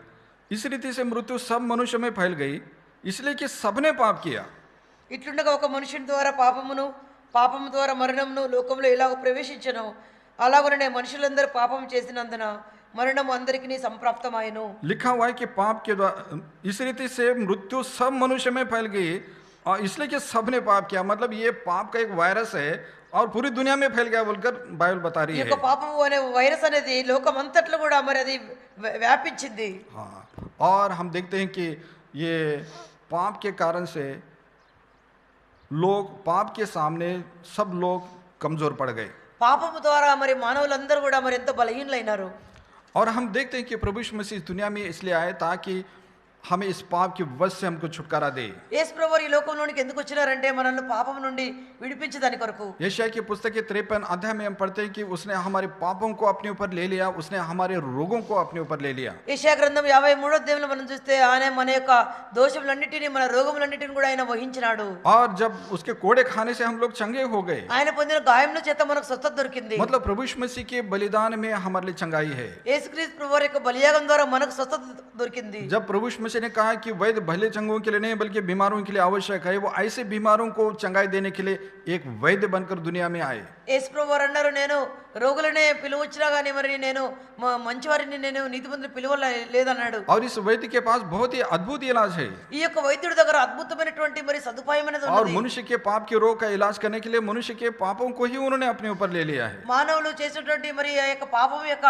इस रीति से मृत्यु सब मनुष्य में फैल गई, इसलिए कि सबने पाप किया। ఇట్లుండగా ఒక మనుషుని ద్వారా పాపము ద్వారా మరణమును లోకంలో ఎలాగ ప్రవేశించను అలాగనే మనుషులందరూ పాపం చేసినందున మరణం అందరికీ సంప్రాప్తమాయను. लिखा हुआ है कि पाप के द्वारा इस रीति से मृत्यु सब मनुष्य में फैल गई और इसलिए कि सबने पाप किया। मतलब ये पाप का एक वायरस है और पूरी दुनिया में फैल गया बोलकर बाइबल बता रही ఈ है। యొక్క పాపము అనే వైరస్ అనేది లోకం అంతట్లో కూడా మరి అది వ్యాపించింది. हाँ, और हम देखते हैं कि ये पाप के कारण से लोग पाप के सामने सब लोग कमजोर पड़ गए పాపము ద్వారా మరి మానవులందరూ కూడా మరి ఎంతో బలహీనలైనారు. और हम देखते हैं कि प्रभु यीशु मसीह दुनिया में इसलिए आए ताकि हमें इस पाप के वश से हमको छुटकारा दे। యేసు ప్రభువు ఈ లోకంలోనికి ఎందుకు వచ్చినారంటే మనల్ని పాపం నుండి విడిపించడానికి కొరకు. यशायाह की पुस्तक के 53 अध्याय में हम पढ़ते हैं कि उसने हमारे पापों को अपने ऊपर ले लिया, उसने हमारे रोगों को अपने ऊपर ले लिया। యెషయా గ్రంథం 53వ అధ్యాయంలో మనం చూస్తే ఆయన మన యొక్క దోషములన్నిటిని మన రోగములన్నిటిని కూడా ఆయన వహించినాడు. और जब उसके कोड़े खाने से हम लोग चंगे हो गए, ఆయన పొందిన గాయముల చేత మనకు స్వస్థత దొరికింది. मतलब प्रभु यीशु मसीह के बलिदान में हमारे लिए चंगाई है। యేసుక్రీస్తు ప్రభువు యొక్క బలియాగం ద్వారా మనకు స్వస్థత దొరికింది. जब प्रभु यीशु मसीह ने कहा कि वैद्य भले चंगों के लिए नहीं बल्कि बीमारों के लिए आवश्यक है, वो ऐसे बीमारों को चंगाई देने के लिए एक वैद्य बनकर दुनिया में आए। యేసు ప్రభువు అన్నారు, నేను రోగులనే పిలువచ్చినా కానీ మరి నేను మంచివారిని నేను నీతిమంతుని పిలువలేదన్నాడు. और इस वैद्य के पास बहुत ही अद्भुत इलाज है। ఈ యొక్క వైద్యుడి దగ్గర అద్భుతమైనటువంటి మరి సదుపాయం అనేది और ఉన్నది. मनुष्य के पाप के रोग का इलाज करने के लिए मनुष्य के पापों को ही उन्होंने अपने ऊपर ले लिया है। మానవులు చేసినటువంటి మరి ఆ యొక్క పాపం యొక్క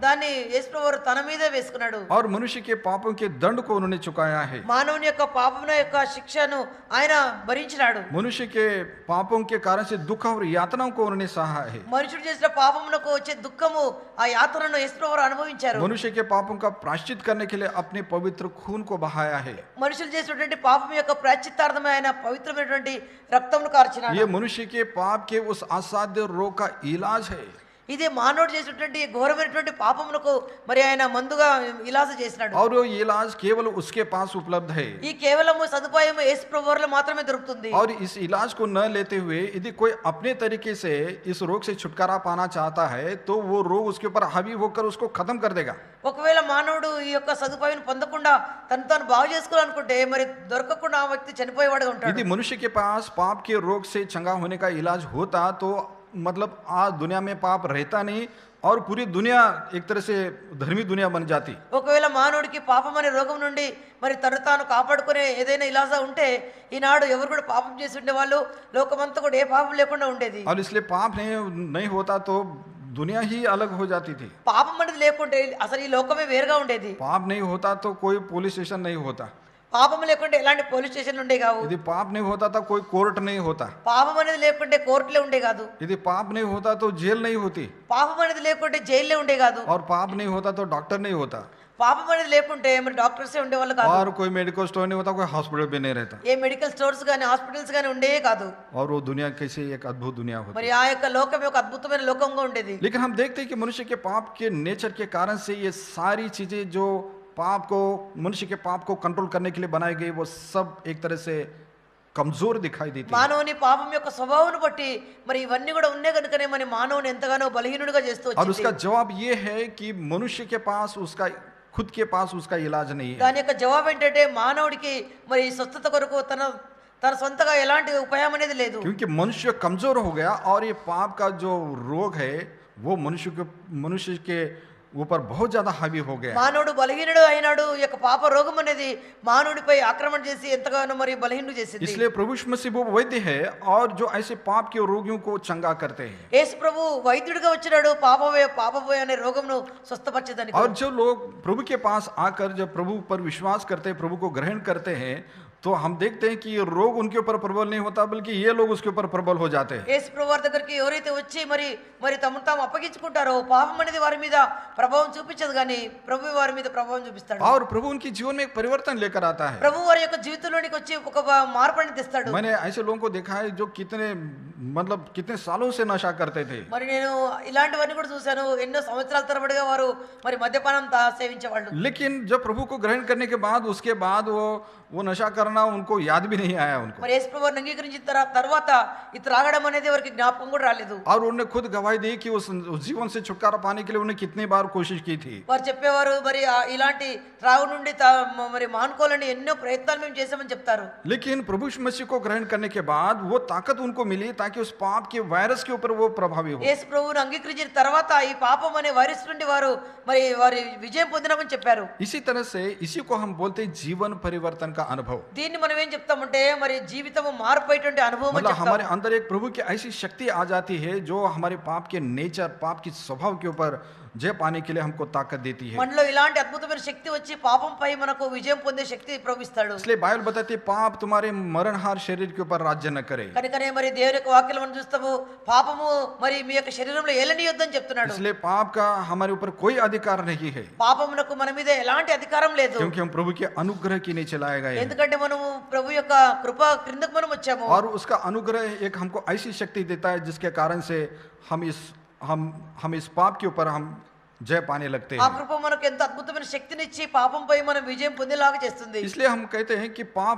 దాన్ని యేసు ప్రభువు తన మీదే వేసుకున్నాడు. और मनुष्य के पापों के दंड को उन्होंने चुकाया है। మానవుని యొక్క పాపం యొక్క శిక్షను ఆయన భరించినాడు. मनुष्य के पापों के कारण से दुख और यातनाओं को उन्होंने सहा है। మనుషుడు చేసిన పాపమునకు వచ్చే దుఃఖము ఆ యాతనను యేసు ప్రభువు అనుభవించారు. मनुष्य के पापों का प्रायश्चित करने के लिए अपने पवित्र खून को बहाया है। మనుషులు చేసినటువంటి పాపం యొక్క ప్రాయశ్చిత్తార్థమే ఆయన పవిత్రమైనటువంటి రక్తమును కార్చినాడు. ये मनुष्य के पाप के उस असाध्य रोग का इलाज है। ఇది మానవుడు చేసినటువంటి ఘోరమైనటువంటి పాపములకు మరి ఆయన మందుగా ఇలాస చేసినాడు. और वो इलाज केवल उसके पास उपलब्ध है। ఈ కేవలము సదుపాయం యేసు ప్రభువులో మాత్రమే దొరుకుతుంది. और इस इलाज को न लेते हुए यदि कोई अपने तरीके से इस रोग से छुटकारा पाना चाहता है तो वो रोग उसके ऊपर हावी होकर उसको खत्म कर देगा। ఒకవేళ మానవుడు ఈ యొక్క సదుపాయం పొందకుండా తను తాను బాగు చేసుకోవాలనుకుంటే మరి దొరకకుండా ఆ వ్యక్తి చనిపోయేవాడుగా ఉంటాడు. यदि मनुष्य के पास पाप के रोग से चंगा होने का इलाज होता तो मतलब आज दुनिया में पाप रहता नहीं और पूरी दुनिया एक तरह से धर्मी दुनिया बन जाती। ఒకవేళ మానవుడికి పాపం అనే రోగం నుండి మరి తను తాను కాపాడుకునే ఏదైనా ఇలాజా ఉంటే ఈనాడు ఎవరు కూడా పాపం చేసి ఉండేవాళ్ళు, లోకమంతా కూడా ఏ పాపం లేకుండా ఉండేది. और इसलिए पाप नहीं होता तो दुनिया ही अलग हो जाती थी। పాపం అనేది లేకుంటే అసలు ఈ లోకమే వేరుగా ఉండేది. पाप नहीं होता तो कोई पुलिस स्टेशन नहीं होता। పాపం లేకుంటే ఎలాంటి పోలీస్ స్టేషన్లు ఉండే కావు. यदि पाप नहीं होता तो कोई कोर्ट नहीं होता। పాపం అనేది లేకుంటే కోర్టులే ఉండే కాదు. यदि पाप नहीं होता तो जेल नहीं होती। పాపం అనేది లేకుంటే జైలే ఉండే కాదు. और पाप नहीं होता तो डॉक्टर नहीं होता। పాపం అనేది లేకుంటే మరి డాక్టర్సే ఉండేవాళ్ళు కాదు. और कोई मेडिकल स्टोर नहीं होता, कोई हॉस्पिटल भी नहीं रहता। ఏ మెడికల్ స్టోర్స్ కానీ హాస్పిటల్స్ కానీ ఉండేవే కాదు. और वो दुनिया कैसी एक अद्भुत दुनिया होती। మరి ఆ యొక్క లోకం ఒక అద్భుతమైన లోకంగా ఉండేది. लेकिन हम देखते हैं कि मनुष्य के पाप के नेचर के कारण से ये सारी चीजें जो पाप को मनुष्य के पाप को कंट्रोल करने के लिए बनाई गई वो सब एक तरह से कमजोर दिखाई देती है। మానవుని పాపం యొక్క స్వభావాన్ని బట్టి మరి ఇవన్నీ కూడా ఉన్నాయి కనుకనే మన మానవుని ఎంతగానో బలహీనుడిగా చేస్తూ और వచ్చింది. उसका जवाब ये है कि मनुष्य के पास उसका खुद के पास उसका इलाज नहीं है। దాని యొక్క జవాబు ఏంటంటే మానవుడికి మరి స్వస్థత కొరకు తన సొంతగా ఎలాంటి ఉపాయం అనేది లేదు. क्योंकि मनुष्य कमजोर हो गया और ये पाप का जो रोग है वो मनुष्य के ऊपर बहुत ज्यादा हावी हो गया। మానవుడు బలహీనుడు అయినాడు. ఈ యొక్క పాప రోగం అనేది మానవుడిపై ఆక్రమణ చేసి ఎంతగానో మరి బలహీనుడు చేసింది. इसलिए प्रभु यीशु मसीह वो वैद्य है और जो ऐसे पाप के रोगियों को चंगा करते हैं। యేసు ప్రభు వైద్యుడిగా వచ్చినాడు పాపపోయే అనే రోగమును స్వస్థపరిచేదానికి. और जो लोग प्रभु के पास आकर जब प्रभु पर विश्वास करते हैं, प्रभु को ग्रहण करते हैं, तो हम देखते हैं कि ये रोग उनके ऊपर प्रबल नहीं होता बल्कि ये लोग उसके ऊपर प्रबल हो जाते हैं। యేసు ప్రభు వారి దగ్గరికి ఎవరైతే వచ్చి మరి తమను తాము అప్పగించుకుంటారో పాపం అనేది వారి మీద ప్రభావం చూపించదు కానీ ప్రభు వారి మీద ప్రభావం చూపిస్తాడు. और प्रभु उनके जीवन में एक परिवर्तन लेकर आता है। ప్రభు వారి యొక్క జీవితంలోనికి వచ్చి ఒక మార్పుని తెస్తాడు. मैंने ऐसे लोगों को देखा है जो कितने सालों से नशा करते थे। మరి నేను ఇలాంటివన్నీ కూడా చూశాను. ఎన్నో సంవత్సరాల తరబడిగా వారు మరి మద్యపానం సేవించేవాళ్ళు. लेकिन जब प्रभु को ग्रहण करने के बाद उसके बाद वो नशा करना उनको याद भी नहीं आया उनको। మరి యేసు ప్రభువుని అంగీకరించిన తర్వాత ఈ త్రాగడం అనేది వారికి జ్ఞాపకం కూడా రాలేదు. और उन्होंने खुद गवाही दी कि उस जीवन से छुटकारा पाने के लिए उन्हें कितनी बार कोशिश की थी। వారు చెప్పేవారు మరి ఇలాంటి త్రాగు నుండి మరి మానుకోవాలని ఎన్నో ప్రయత్నాలు మేము చేసామని చెప్తారు. लेकिन प्रभु यीशु मसीह को ग्रहण करने के बाद वो ताकत उनको मिली ताकि उस पाप के वायरस के ऊपर वो प्रभावी हो। యేసు ప్రభువుని అంగీకరించిన తర్వాత ఈ పాపం అనే వైరస్ నుండి వారి విజయం పొందినామని చెప్పారు. इसी तरह से इसी को हम बोलते हैं जीवन परिवर्तन का अनुभव। దీన్ని మనం ఏం చెప్తామంటే మరి జీవితం మారిపోయేటువంటి అనుభవం అని मतलब చెప్తాం. हमारे अंदर एक प्रभु की ऐसी शक्ति आ जाती है जो हमारे पाप के नेचर, पाप की स्वभाव के ऊपर जय पाने के लिए हमको ताकत देती है। మనలో ఇలాంటి అద్భుతమైన శక్తి వచ్చి పాపంపై మనకు విజయం పొందే శక్తి ప్రవహిస్తాడు. इसलिए बाइबल बताती है पाप तुम्हारे मरणहार शरीर के ऊपर राज्य न करे। కనుకనే మరి దేవుని యొక్క వాక్యం మనం చూస్తాము పాపము మరి మీ యొక్క శరీరంలో ఏలనీయొద్దని చెప్తున్నాడు. इसलिए पाप का हमारे ऊपर कोई अधिकार नहीं है పాపమునకు మన మీద ఎలాంటి అధికారం లేదు. क्योंकि हम प्रभु के अनुग्रह के नीचे लाए गए हैं। ఎందుకంటే మనము ప్రభు యొక్క కృప క్రిందకు మనం వచ్చాము. और उसका अनुग्रह एक हमको ऐसी शक्ति देता है जिसके कारण से हम इस पाप के ऊपर हम जय पाने लगते ఆ हैं। కృప మనకు ఎంత అద్భుతమైన శక్తిని ఇచ్చి పాపంపై మనం విజయం పొందేలాగా చేస్తుంది. इसलिए हम कहते हैं कि पाप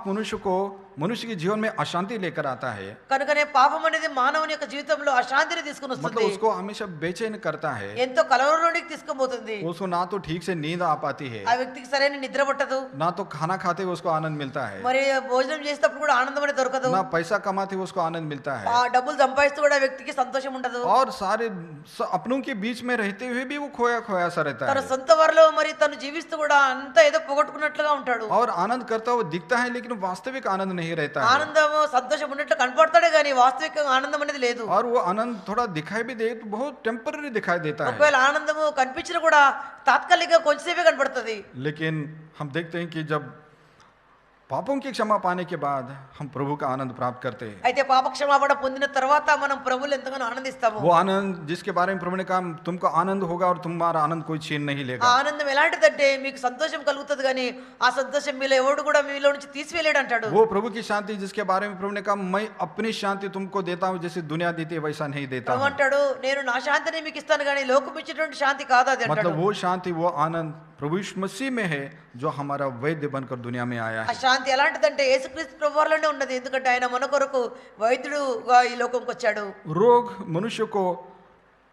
मनुष्य के जीवन में अशांति लेकर आता है। కనుకనే పాపం అనేది మానవుని యొక్క జీవితంలో అశాంతిని తీసుకుని मतलब వస్తుంది. उसको हमेशा बेचैन करता है। ఎంతో కలవరంలోనికి తీసుకుపోతుంది. उसको ना तो ठीक से नींद आ पाती है, ఆ వ్యక్తికి సరైన నిద్ర పట్టదు. ना तो खाना खाते हुए उसको आनंद मिलता है, మరి భోజనం చేసేటప్పుడు కూడా ఆనందం అనేది దొరకదు. ना पैसा कमाते हुए उसको आनंद मिलता है। ఆ డబ్బులు సంపాదిస్తూ కూడా ఆ వ్యక్తికి సంతోషం ఉండదు. और सारे अपनों के बीच में रहते हुए भी वो खोया खोया सा रहता తన है। సొంత వారిలో మరి తను జీవిస్తూ కూడా అంతా ఏదో పోగొట్టుకున్నట్లుగా ఉంటాడు. और आनंद करता हुआ दिखता है लेकिन वास्तविक आनंद नहीं रहता है। ఆనందము సంతోషం ఉన్నట్లు కనపడతాడే కానీ వాస్తవికంగా ఆనందం అనేది లేదు. और वो आनंद थोड़ा दिखाई भी दे तो बहुत टेम्पररी दिखाई देता है। ఒకవేళ ఆనందము కనిపించినా కూడా తాత్కాలికంగా కొంచెంసేపే కనపడుతుంది. लेकिन हम देखते हैं कि जब पापों की क्षमा पाने के बाद हम प्रभु का आनंद प्राप्त करते हैं। అయితే పాప క్షమాపణ పొందిన తర్వాత మనం ప్రభువులు ఎంతగానో ఆనందిస్తాము. वो आनंद जिसके बारे में प्रभु ने कहा तुमको आनंद होगा और तुम्हारा आनंद कोई छीन नहीं ఆ लेगा। ఆనందం ఎలాంటిదంటే మీకు సంతోషం కలుగుతుంది కానీ ఆ సంతోషం మీలో ఎవడు కూడా మీలో నుంచి తీసివేయలేడు అంటాడు. वो प्रभु की शांति जिसके बारे में प्रभु ने कहा मैं अपनी शांति तुमको देता हूँ जैसे दुनिया देती है वैसा नहीं देता ప్రభు हूँ। అంటాడు నేను నా శాంతిని మీకు ఇస్తాను కానీ లోకం ఇచ్చేటువంటి శాంతి కాదు అది అంటాడు. मतलब वो शांति वो आनंद प्रभु यीशु मसीह में है जो हमारा वैद्य बनकर दुनिया में आया ఆ है। శాంతి ఎలాంటిదంటే యేసుక్రీస్తు ప్రభువారిలోనే ఉన్నది. ఎందుకంటే ఆయన మన కొరకు వైద్యుడుగా ఈ లోకంకి వచ్చాడు. रोग मनुष्य को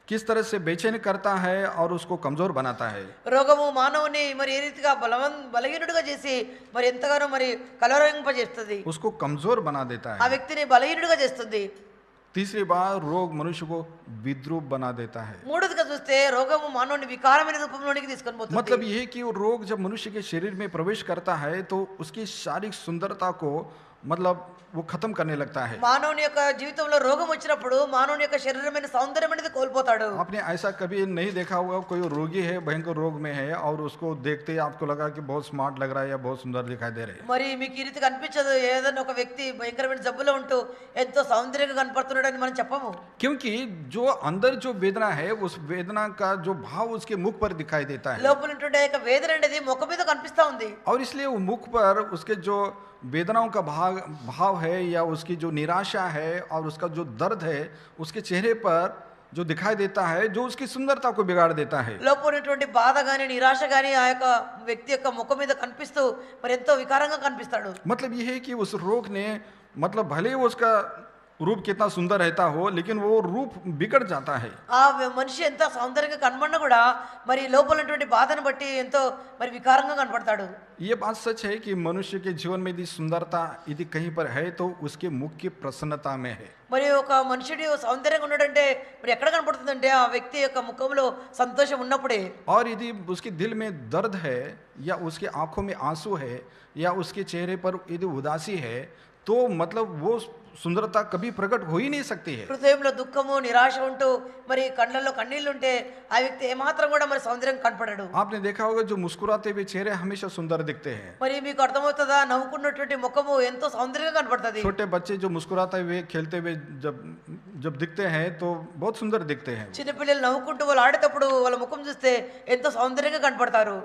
किस तरह से बेचैन करता है और उसको कमजोर बनाता है। రోగము మానవుని మరి ఏ రీతిగా బలహీనుడిగా చేసి మరి ఎంతగానో మరి కలవరింపజేస్తుంది. उसको कमजोर बना देता ఆ है। వ్యక్తిని బలహీనుడిగా చేస్తుంది. तीसरी बार रोग मनुष्य को विद्रूप बना देता है। మూడోదిగా చూస్తే రోగము మానవుని వికారమైన రూపంలోనికి తీసుకొని పోతుంది. मतलब ये है कि वो रोग जब मनुष्य के शरीर में प्रवेश करता है तो उसकी शारीरिक सुंदरता को मतलब वो खत्म करने लगता है। మానవుని యొక్క జీవితంలో రోగం వచ్చినప్పుడు మానవుని యొక్క శరీరమైన సౌందర్యం అనేది కోల్పోతాడు. आपने ऐसा कभी नहीं देखा होगा कोई रोगी है भयंकर रोग में है और उसको देखते ही आपको लगा कि बहुत स्मार्ट लग रहा है या बहुत सुंदर दिखाई दे रहे हैं। మరి మీకు ఈ రీతిగా అనిపించదు ఏదైనా ఒక వ్యక్తి భయంకరమైన జబ్బులో ఉంటూ ఎంతో సౌందర్యంగా కనపడుతున్నాడని మనం చెప్పము. क्योंकि जो अंदर जो वेदना है उस वेदना का जो भाव उसके मुख पर दिखाई देता है లోపల ఉంటుండే యొక్క వేదన అనేది ముఖం మీద కనిపిస్తా ఉంది. और इसलिए वो मुख पर उसके जो वेदनाओं का भाव है या उसकी जो निराशा है और उसका जो दर्द है उसके चेहरे पर जो दिखाई देता है जो उसकी सुंदरता को बिगाड़ देता है। లోపల ఉన్నటువంటి బాధ గాని నిరాశ గాని ఆ యొక్క వ్యక్తి యొక్క ముఖం మీద కనిపిస్తూ మరి ఎంతో వికారంగా కనిపిస్తాడు. मतलब ये है कि उस रोग ने मतलब भले ही उसका रूप कितना सुंदर रहता हो लेकिन वो रूप बिगड़ जाता है। ఆ మనిషి ఎంత సౌందర్యంగా కనబడినా కూడా మరి లోపల ఉన్నటువంటి బాధను బట్టి ఎంతో మరి వికారంగా కనపడతాడు. ये बात सच है कि मनुष्य के जीवन में यदि सुंदरता यदि कहीं पर है तो उसके मुख की प्रसन्नता में है। మరి ఒక మనుషుడు సౌందర్యంగా ఉన్నాడంటే మరి ఎక్కడ కనపడుతుందంటే ఆ వ్యక్తి యొక్క ముఖంలో సంతోషం ఉన్నప్పుడే. और यदि उसके दिल में दर्द है या उसके आंखों में आंसू है या उसके चेहरे पर यदि उदासी है तो मतलब वो सुंदरता कभी प्रकट हो ही नहीं सकती है। హృదయంలో దుఃఖము నిరాశ ఉంటూ మరి కళ్ళల్లో కన్నీళ్లు ఉంటే ఆ వ్యక్తి ఏమాత్రం కూడా మరి సౌందర్యంగా కనపడడు. आपने देखा होगा जो मुस्कुराते हुए चेहरे हमेशा सुंदर दिखते हैं। మరి మీకు అర్థమవుతుందా నవ్వుకున్నటువంటి ముఖము ఎంతో సౌందర్యంగా కనపడుతుంది. छोटे बच्चे जो मुस्कुराते हुए खेलते हुए जब जब दिखते हैं तो बहुत सुंदर दिखते हैं। చిన్నపిల్లలు నవ్వుకుంటూ వాళ్ళు ఆడేటప్పుడు వాళ్ళ ముఖం చూస్తే ఎంతో సౌందర్యంగా కనపడతారు.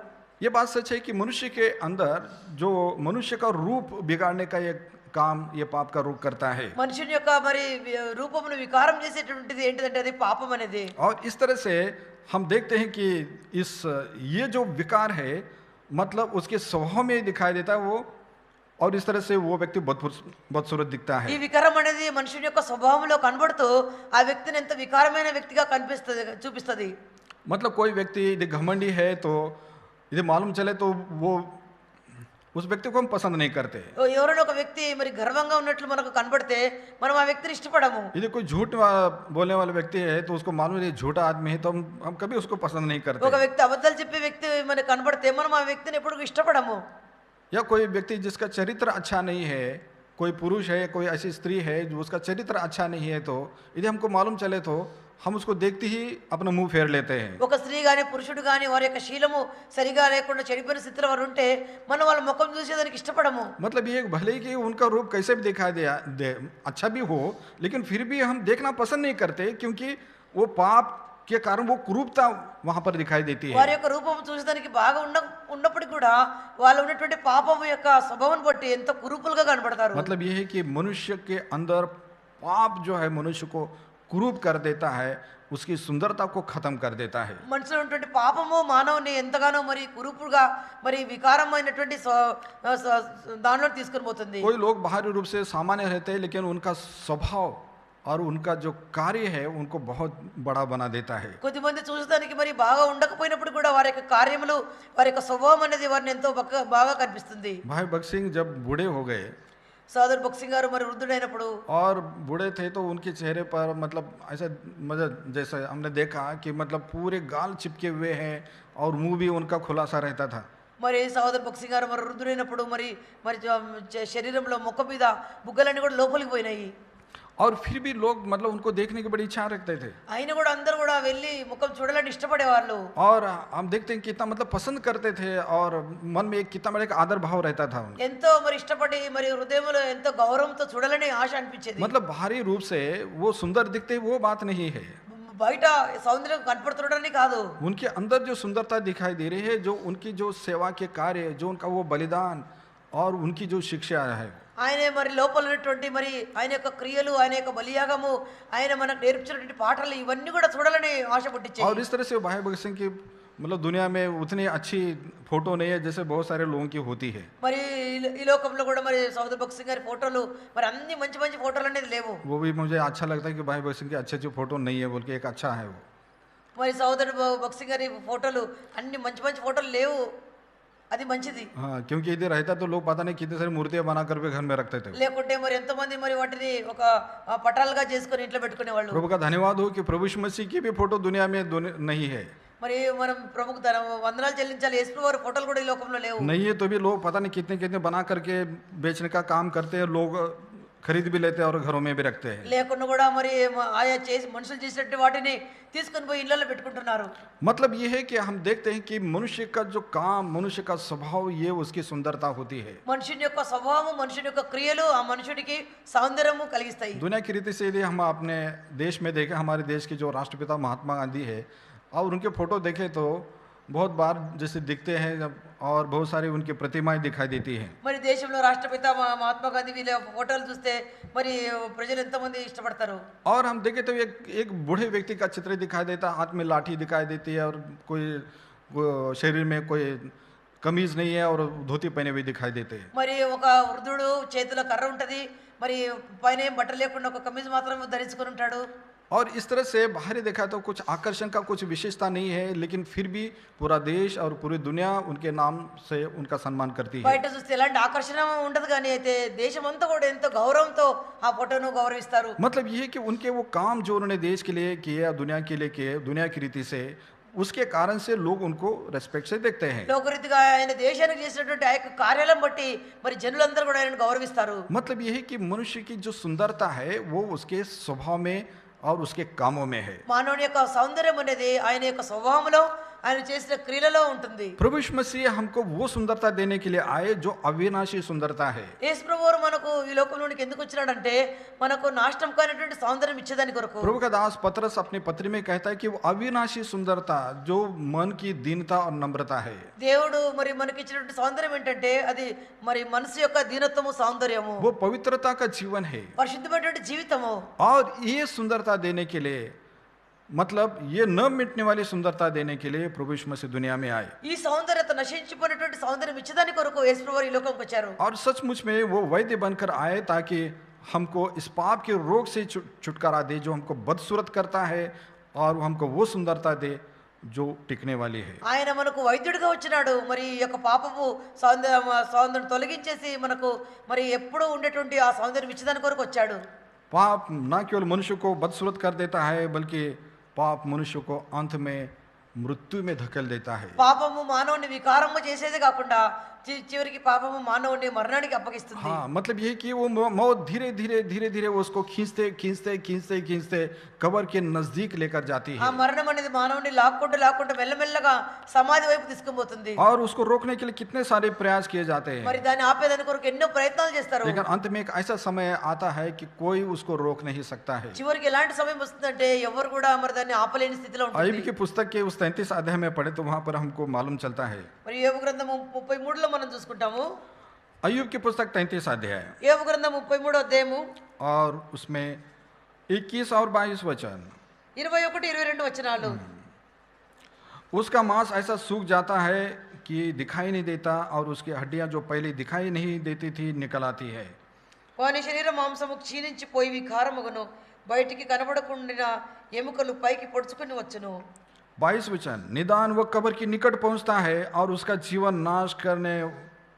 ये बात सच है कि मनुष्य के अंदर जो मनुष्य का रूप बिगाड़ने का ये काम ये पाप का रूप करता है। మనుషుని యొక్క మరి రూపమును వికారం చేసేటువంటిది ఏంటిదంటే అది పాపం అనేది. और इस तरह से हम देखते हैं कि इस ये जो विकार है मतलब उसके स्वभाव में दिखाई देता है वो और इस तरह से वो व्यक्ति बदसूरत दिखता ఈ है। వికారం అనేది మనుషుని యొక్క స్వభావంలో కనబడుతూ ఆ వ్యక్తిని ఎంత వికారమైన వ్యక్తిగా కనిపిస్తుంది చూపిస్తుంది. मतलब कोई व्यक्ति यदि घमंडी है तो यदि मालूम चले तो वो उस व्यक्ति को हम पसंद नहीं करते। ఎవరైనా ఒక వ్యక్తి మరి గర్వంగా ఉన్నట్లు మనకు కనబడితే మనం ఆ వ్యక్తిని ఇష్టపడము. यदि कोई झूठ बोलने वाला व्यक्ति है तो उसको मालूम है ये झूठा आदमी है तो हम कभी उसको पसंद नहीं ఒక करते। వ్యక్తి అబద్ధాలు చెప్పే వ్యక్తి మనకు కనబడితే మనం ఆ వ్యక్తిని ఎప్పుడు ఇష్టపడము. या कोई व्यक्ति जिसका चरित्र अच्छा नहीं है कोई पुरुष है कोई ऐसी स्त्री है जो उसका चरित्र अच्छा नहीं है तो यदि हमको मालूम चले तो हम उसको देखते ही अपना मुंह फेर लेते हैं। ఒక స్త్రీ గాని పురుషుడు గాని వారి యొక్క శీలము సరిగా లేకుండా చెడిపోయిన స్థితిలో వారు ఉంటే మనం వాళ్ళ ముఖం చూసేదానికి ఇష్టపడము. मतलब ये भले ही कि उनका रूप कैसे भी दिखाई दे अच्छा भी हो लेकिन फिर भी हम देखना पसंद नहीं करते क्योंकि वो पाप के कारण वो कुरूपता वहां पर दिखाई देती వారి है। యొక్క రూపం చూసేదానికి బాగా ఉన్నప్పటికీ కూడా వాళ్ళు ఉన్నటువంటి పాపం యొక్క స్వభావం బట్టి ఎంత కురూపులుగా కనబడతారు. मतलब ये है कि मनुष्य के अंदर पाप जो है मनुष्य को कुरूप कर देता है उसकी सुंदरता को खत्म कर देता है। మనసులో ఉన్నటువంటి పాపము మానవుని ఎంతగానో మరి కురూపుగా మరి వికారమైనటువంటి దానిలో తీసుకొని పోతుంది. कोई लोग बाहरी रूप से सामान्य रहते हैं लेकिन उनका स्वभाव और उनका जो कार्य है उनको बहुत बड़ा बना देता है। కొద్దిమంది చూసేదానికి మరి బాగా ఉండకపోయినప్పుడు కూడా వారి యొక్క కార్యములు వారి యొక్క స్వభావం అనేది వారిని ఎంతో బాగా కనిపిస్తుంది. भाई भगत सिंह जब बूढ़े हो गए సోదరు భక్సింగ్ గారు మరి వృద్ధుడైనప్పుడు और बूढ़े थे तो उनके चेहरे पर मतलब ऐसा मतलब जैसे हमने देखा कि मतलब पूरे गाल चिपके हुए हैं और मुंह भी उनका खुला सा रहता था। మరి సోదరు భక్సింగ్ గారు మరి వృద్ధుడైనప్పుడు మరి మరి శరీరంలో ముఖం మీద బుగ్గలన్నీ కూడా లోపలికి పోయినాయి. और फिर भी लोग मतलब उनको देखने की बड़ी इच्छा रखते थे। అయినా కూడా అందరూ కూడా వెళ్ళి ముఖం చూడాలని ఇష్టపడేవాళ్ళు. और हम देखते हैं कितना मतलब पसंद करते थे और मन में एक कितना बड़ा एक आदर भाव रहता था उनका। ఎంతో మరి ఇష్టపడి మరి హృదయంలో ఎంతో గౌరవంతో చూడాలని ఆశ అనిపించేది. मतलब बाहरी रूप से वो सुंदर दिखते वो बात नहीं है, బయట సౌందర్యం కనపడుతుండని కాదు, उनके अंदर जो सुंदरता दिखाई दे रही है, जो उनकी जो सेवा के कार्य, जो उनका वो बलिदान और उनकी जो शिक्षा है। ఆయన మరి లోపల ఉన్నటువంటి మరి ఆయన యొక్క క్రియలు, ఆయన యొక్క బలియాగము, ఆయన మనకు నేర్పించినటువంటి పాటలు ఇవన్నీ కూడా చూడాలని ఆశ పుట్టించాయి. और इस तरह से भाई भगत सिंह की मतलब दुनिया में उतनी अच्छी फोटो नहीं है जैसे बहुत सारे लोगों की होती है। మరి ఈ లోకంలో కూడా మరి సౌదర్ భగత్ సింగ్ గారి ఫోటోలు మరి అన్ని మంచి మంచి ఫోటోలు అనేది లేవు. वो भी मुझे अच्छा लगता है कि भाई भगत सिंह की अच्छी अच्छी फोटो नहीं है, बोल के एक अच्छा है वो। మరి సౌదర్ భగత్ సింగ్ గారి ఫోటోలు అన్ని మంచి మంచి ఫోటోలు లేవు, అది మంచిది. हाँ, क्योंकि इधर रहता तो लोग पता नहीं कितने सारी मूर्तियां बना कर भी घर में रखते थे। లేకుంటే మరి ఎంతమంది మరి వాటిని ఒక పటాలుగా చేసుకొని ఇంట్లో పెట్టుకునేవాళ్ళు. प्रभु का धन्यवाद हो कि प्रभु यीशु मसीह की भी फोटो दुनिया में नहीं है। మరి మనం ప్రభుకు వందనాలు చెల్లించాలి, యేసు వారి ఫోటోలు కూడా ఈ లోకంలో లేవు. नहीं है तो भी लोग पता नहीं कितने कितने बना करके बेचने का काम करते हैं, लोग खरीद भी लेते हैं और घरों में भी रखते हैं। లేకుండా కూడా మరి ఆయా చేసి మనుషులు చేసినట్టు వాటిని తీసుకొని పోయి ఇళ్ళలో పెట్టుకుంటున్నారు. मतलब ये है कि हम देखते हैं कि मनुष्य का जो काम, मनुष्य का स्वभाव, ये उसकी सुंदरता होती है। మనుషుని యొక్క స్వభావం, మనుషుని యొక్క క్రియలు ఆ మనుషుడికి సౌందర్యము కలిగిస్తాయి. दुनिया की रीति से यदि हम अपने देश में देखें, हमारे देश के जो राष्ट्रपिता महात्मा गांधी है और उनके फोटो देखें तो बहुत बार जैसे दिखते हैं और बहुत सारी उनकी प्रतिमाएं दिखाई देती हैं। మరి దేశంలో రాష్ట్రపిత మహాత్మా గాంధీ వీళ్ళ ఫోటోలు చూస్తే మరి ప్రజలు ఎంతమంది ఇష్టపడతారు. और हम देखें तो एक बूढ़े व्यक्ति का चित्र दिखाई देता है, हाथ में लाठी दिखाई देती है और कोई शरीर में कोई कमीज नहीं है और धोती पहने हुए दिखाई देते हैं। మరి ఒక వృద్ధుడు చేతిలో కర్ర ఉంటది, మరి పైన ఏం బట్టలు లేకుండా ఒక కమీజ్ మాత్రం ధరించుకొని ఉంటాడు. और इस तरह से बाहरी देखा तो कुछ आकर्षण का कुछ विशेषता नहीं है, लेकिन फिर भी पूरा देश और पूरी दुनिया उनके नाम से उनका सम्मान करती है। బయట చూస్తే ఎలాంటి ఆకర్షణ ఉండదు, కానీ అయితే దేశం అంతా కూడా ఎంతో గౌరవంతో ఆ ఫోటోను గౌరవిస్తారు. मतलब ये है कि उनके वो काम जो उन्होंने देश के लिए किए, दुनिया के लिए किए, दुनिया की रीति से, उसके कारण से लोग उनको रेस्पेक्ट से देखते हैं। లోకరీతిగా ఆయన దేశానికి చేసినటువంటి ఆ యొక్క కార్యాలను బట్టి మరి జనులందరూ కూడా ఆయనను గౌరవిస్తారు. मतलब ये है कि मनुष्य की जो सुंदरता है वो उसके स्वभाव में और उसके कामों में है। మానవుని యొక్క సౌందర్యం అనేది ఆయన యొక్క స్వభావంలో, ఆయన చేసిన క్రియలలో ఉంటుంది. प्रभु यीशु मसीह हमको वो सुंदरता देने के लिए आए जो अविनाशी सुंदरता है। యేసు ప్రభువు మనకు ఈ లోకంలోనికి ఎందుకు వచ్చినాడంటే మనకు నాశనం కానిటువంటి సౌందర్యం ఇచ్చేదాని కొరకు. प्रभु का दास पतरस अपनी पत्री में कहता है कि वो अविनाशी सुंदरता जो मन की दीनता और नम्रता है। దేవుడు మరి మనకి ఇచ్చినటువంటి సౌందర్యం ఏంటంటే అది మరి మనసు యొక్క దీనత్వము, సౌందర్యము, वो पवित्रता का जीवन है। పరిశుద్ధమైనటువంటి జీవితము. और ये सुंदरता देने के लिए, मतलब ये न मिटने वाली सुंदरता देने के लिए प्रभु यीशु मसीह दुनिया में आए। ఈ సౌందర్యత నశించిపోయినటువంటి సౌందర్యం ఇచ్చేదాని కొరకు యేసు ప్రభువు ఈ లోకంకి వచ్చారు. और सचमुच में वो वैद्य बनकर आए ताकि हमको इस पाप के रोग से छुटकारा दे जो हमको बदसूरत करता है, और हमको वो सुंदरता दे जो टिकने वाली है। ఆయన మనకు వైద్యుడిగా వచ్చినాడు. మరి ఈ యొక్క పాపపు సౌందర్యం తొలగించేసి మనకు మరి ఎప్పుడూ ఉండేటువంటి ఆ సౌందర్యం ఇచ్చేదాని కొరకు వచ్చాడు. पाप ना केवल मनुष्य को बदसूरत कर देता है, बल्कि पाप मनुष्य को अंत में मृत्यु में धकेल देता है। పాపము మానవుని వికారము చేసేదే కాకుండా చివరికి పాపము మానవుని మరణానికి అప్పగిస్తుంది. हाँ, मतलब ये कि वो मौत धीरे धीरे धीरे धीरे उसको खींचते खींचते खींचते खींचते कब्र के नजदीक लेकर जाती ఆ है, మరణం అనేది మానవుని లాక్కుంటూ మెల్లమెల్లగా సమాధి వైపు తీసుకుపోతుంది. और उसको रोकने के लिए कितने सारे प्रयास किए जाते हैं, మరి దాన్ని ఆపేదాని కొరకు ఎన్నో ప్రయత్నాలు చేస్తారు. लेकिन अंत में एक ऐसा समय आता है कि कोई उसको रोक नहीं सकता है। చివరికి ఎలాంటి సమయం వస్తుందంటే ఎవరు కూడా మరి దాన్ని ఆపలేని స్థితిలో अय्यूब ఉంటుంది. की पुस्तक के उस 33 अध्याय में पढ़े तो वहां पर हमको मालूम चलता है। మరి యోబు గ్రంథము 33లో మనం చూసుకుంటాము. अय्यूब की पुस्तक 33 अध्याय యోబు గ్రంథం 33వ అధ్యాయము और उसमें 21 और 22 वचन। 21-22 వచనాలు. उसका मांस ऐसा सूख जाता है कि दिखाई नहीं देता, और उसकी हड्डियां जो पहले दिखाई नहीं देती थी निकल आती है। వాని శరీర మాంసము క్షీణించిపోయి వికారమగును, బయటికి కనబడకుండా ఎముకలు పైకి పొడుచుకుని వచ్చును. 22 वचन। निदान वो कब्र की निकट पहुंचता है और उसका जीवन नाश करने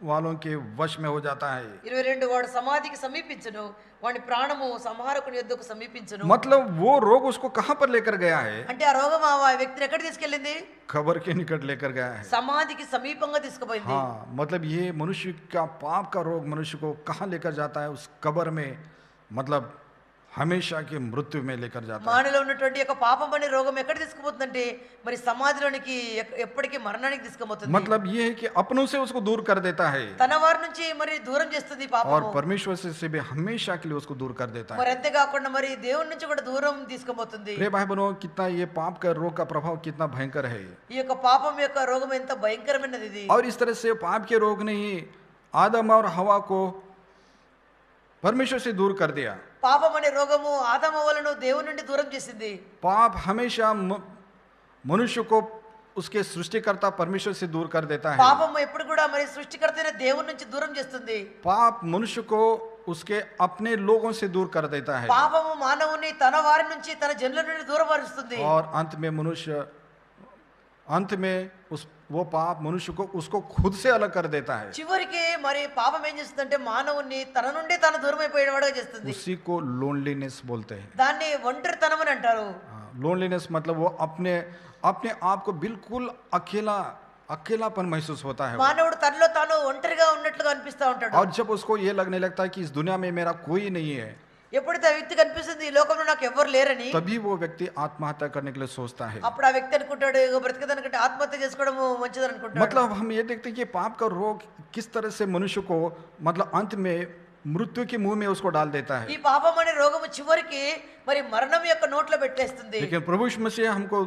वालों के वश में हो जाता है। 22 వాడు సమాధికి సమీపించును, వాని ప్రాణము సంహారకుని యొద్దకు సమీపించును. मतलब वो रोग उसको कहां पर लेकर गया है? అంటే ఆ రోగం ఆ వ్యక్తిని ఎక్కడ తీసుకెళ్ళింది? कब्र के निकट लेकर गया है। సమాధికి సమీపంగా తీసుకుపోయింది. हाँ, मतलब ये मनुष्य का पाप का रोग मनुष्य को कहां लेकर जाता है? उस कब्र में, मतलब हमेशा की मृत्यु में लेकर जाता है। మానలో ఉన్నటువంటి యొక్క పాపం అనే రోగం ఎక్కడ తీసుకుపోతుందంటే మరి సమాధిలోనికి ఎప్పటికీ మరణానికి తీసుకుపోతుంది. मतलब ये है कि अपनों से उसको दूर कर देता है తన వారి నుంచి మరి దూరం చేస్తుంది और పాపము. परमेश्वर से भी हमेशा के लिए उसको दूर कर देता है। మరి అంతే కాకుండా మరి దేవుని నుంచి కూడా దూరం తీసుకుపోతుంది. प्रिय भाई बहनों, कितना ये पाप का रोग का प्रभाव कितना भयंकर है। ఈ యొక్క పాపం యొక్క రోగం ఎంత భయంకరమైనది ఇది. और इस तरह से पाप के रोग ने ही आदम और हवा को परमेश्वर से दूर कर दिया। పాపం అనే రోగము ఆదామవ్వలను దేవుని నుండి దూరం చేసింది. पाप हमेशा मनुष्य को उसके सृष्टिकर्ता परमेश्वर से दूर कर देता है। పాపం ఎప్పుడు కూడా మరి సృష్టికర్త అయిన దేవుని నుంచి దూరం చేస్తుంది. पाप मनुष्य को उसके अपने लोगों से दूर कर देता है పాపము మానవుని తన వారి నుంచి తన జనుల నుండి దూరపరుస్తుంది. और अंत में वो पाप मनुष्य को उसको खुद से अलग कर देता है। చివరికి మరి పాపం ఏం చేస్తుందంటే మానవుని తన నుండి తను దూరం అయిపోయేవాడుగా చేస్తుంది. उसी को लोनलीनेस बोलते हैं। దాన్ని ఒంటరితనం అని అంటారు. लोनलीनेस मतलब वो अपने आप को बिल्कुल अकेलापन महसूस होता है। మానవుడు తనలో తాను ఒంటరిగా ఉన్నట్లుగా అనిపిస్తా ఉంటాడు. और जब उसको ये लगने लगता है कि इस दुनिया में मेरा कोई नहीं है, ఎప్పుడైతే ఆ వ్యక్తి కనిపిస్తుంది ఈ లోకంలో నాకు ఎవరు లేరని, तभी वो व्यक्ति आत्महत्या करने के लिए सोचता है। అప్పుడు ఆ వ్యక్తి అనుకుంటాడు ఇగో బ్రతికేదానికంటే ఆత్మహత్య చేసుకోవడం మంచిదని అనుకుంటాడు. मतलब हम ये देखते हैं कि पाप का रोग किस तरह से मनुष्य को मतलब अंत में मृत्यु के मुंह में उसको डाल देता है। ఈ పాపం అనే రోగము చివరికి మరి మరణం యొక్క నోట్లో పెట్టేస్తుంది. लेकिन प्रभु यीशु मसीह हमको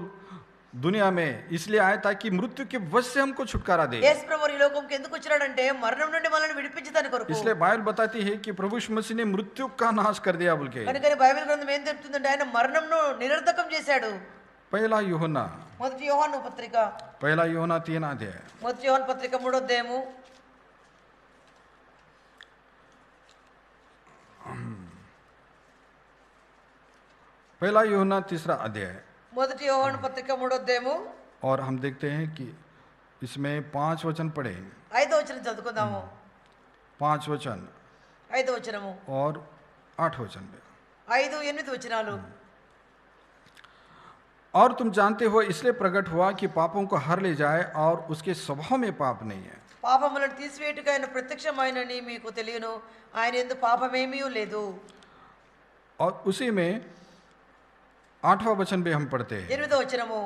दुनिया में इसलिए आया ताकि मृत्यु के वश से हमको छुटकारा दे। యేసు ప్రభువు ఈ లోకంకి ఎందుకు వచ్చాడంటే మరణం నుండి మనల్ని విడిపించడానికి కొరకు. इसलिए बाइबल बताती है कि प्रभु यीशु मसीह ने मृत्यु का नाश कर दिया बोल के। కనుక బైబిల్ గ్రంథం ఏం చెప్తుందంటే ఆయన మరణంను నిరర్ధకం చేశాడు. पहला यूहन्ना మొదటి యోహాను పత్రిక 3 अध्याय మొదటి యోహాను పత్రిక 3వ అధ్యాయము पहला यूहन्ना 3 अध्याय మొదటి యోహాను పత్రిక 3వ అధ్యాయము और हम देखते हैं कि इसमें 5 वचन पढ़े, 5వ వచనం చదువుకుందాము. 5 वचन 5వ వచనము और 8 वचन में। 5, 8 వచనాలు. और तुम जानते हो इसलिए प्रकट हुआ कि पापों को हर ले जाए और उसके स्वभाव में पाप नहीं है। పాపములను తీసివేయుటకు ఆయన ప్రత్యక్షమైనని మీకు తెలియను, ఆయన యందు పాపమేమీ లేదు. और उसी में 8वां वचन भी हम पढ़ते हैं, 8వ వచనము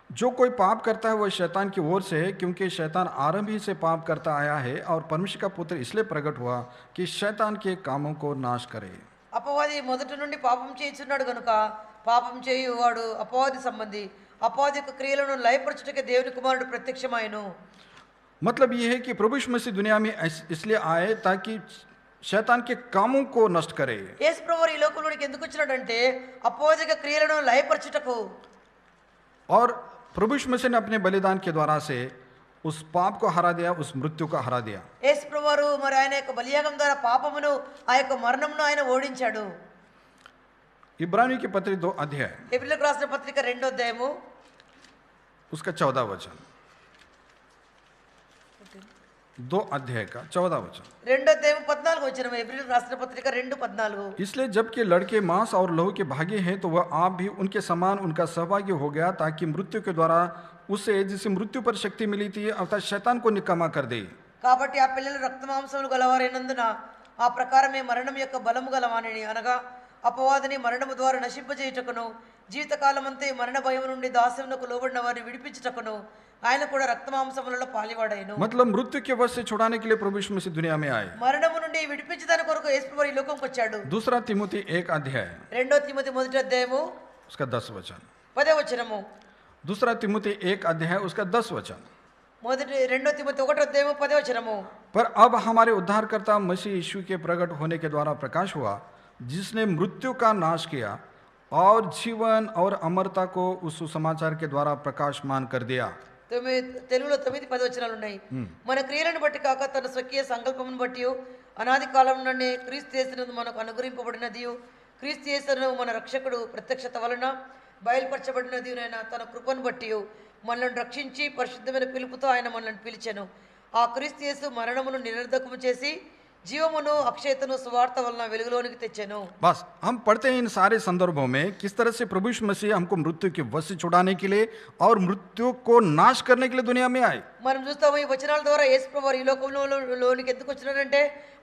जो कोई पाप करता है वह शैतान की ओर से है, क्योंकि शैतान आरंभ ही से पाप करता आया है और परमेश्वर का पुत्र इसलिए प्रकट हुआ कि शैतान के कामों को नाश करे। అపవాది మొదటి నుండి పాపం చేయుచున్నాడు గనుక పాపం చేయువాడు అపవాది సంబంధి, అపవాది యొక్క క్రియలను లయపరచుటకే దేవుని కుమారుడు ప్రత్యక్షమాయను. मतलब ये है कि प्रभु यीशु मसीह दुनिया में इसलिए आए ताकि शैतान के कामों को नष्ट करे। యేసు ప్రభువు ఈ లోకంలోనికి ఎందుకు వచ్చినాడంటే అపవాది యొక్క క్రియలను లయపరచుటకు. और प्रभु यीशु मसीह ने अपने बलिदान के द्वारा से उस पाप को हरा दिया, उस मृत्यु को हरा दिया। యేసు ప్రభువారు మరి ఆయన యొక్క బలియాగం ద్వారా పాపమును ఆ యొక్క మరణమును ఆయన ఓడించాడు. इब्रानियों की पत्री 2 अध्याय హెబ్రీయులకు రాసిన పత్రిక 2వ అధ్యాయము उसका 14 वचन, 2 अध्याय का 14 वचन। 2వ అధ్యాయము 14వ వచనం. హెబ్రీయులకు రాసిన పత్రిక 2:14. इसलिए जबकि लड़के मांस और लहू के भागी हैं तो वह आप भी उनके समान उनका सहभागी हो गया, ताकि मृत्यु के द्वारा उसे जिसे मृत्यु पर शक्ति मिली थी अर्थात शैतान को निकम्मा कर दे। కాబట్టి ఆ పిల్లలు రక్తమాంసములు గలవారైనందున ఆ ప్రకారమే మరణం యొక్క బలము గలవానిని అనగా అపవాదిని మరణము ద్వారా నశింపజేయుటకును జీవితకాలమంతే మరణ భయం నుండి దాస్యమునకు లోబడిన వారిని విడిపించుటకును ఆయన కూడా రక్తమాంసములలో పాలివాడాయను. मतलब मृत्यु के वश से छुड़ाने के लिए प्रभु यीशु मसीह दुनिया में आए। మరణము నుండి విడిపించడానికి కొరకు యేసు ప్రభువు ఈ లోకంకి వచ్చాడు. 2 తిమోతి 1 अध्याय 2వ తిమోతి మొదటి అధ్యాయము उसका 10 वचन, 10వ వచనము. 2 तिमोथी 1 अध्याय उसका 10 वचन। 2వ తిమోతి 1వ అధ్యాయము 10వ వచనము. पर अब हमारे उद्धारकर्ता मसीह यीशु के प्रकट होने के द्वारा प्रकाश हुआ, जिसने मृत्यु का नाश किया और जीवन और अमरता को उस सुसमाचार के द्वारा प्रकाशमान कर दिया। తెలుగులో 9, 10 వచనాలు ఉన్నాయి. మన క్రియలను బట్టి కాక తన స్వకీయ సంకల్పమును బట్టి అనాది కాలం నుండి క్రీస్తు యేసునందు మనకు అనుగ్రహింపబడినది, క్రీస్తు యేసును మన రక్షకుడు ప్రత్యక్షత వలన బయలుపరచబడినది తన కృపను బట్టి మనల్ని రక్షించి పరిశుద్ధమైన పిలుపుతో ఆయన మనల్ని పిలిచెను. ఆ క్రీస్తు యేసు మరణమును నిరర్ధకము చేసి జీవమును అక్షయతను సువార్త వలన వెలుగులోనికి తెచ్చెను. बस हम पढ़ते हैं इन सारे संदर्भों में किस तरह से प्रभु यीशु मसीह हमको मृत्यु के वश से छुड़ाने के लिए और मृत्यु को नाश करने के लिए दुनिया में आए। మనం చూస్తాము ఈ వచనాల ద్వారా యేసు ప్రభువారు ఈ లోకంలోనికి ఎందుకు వచ్చినాడంటే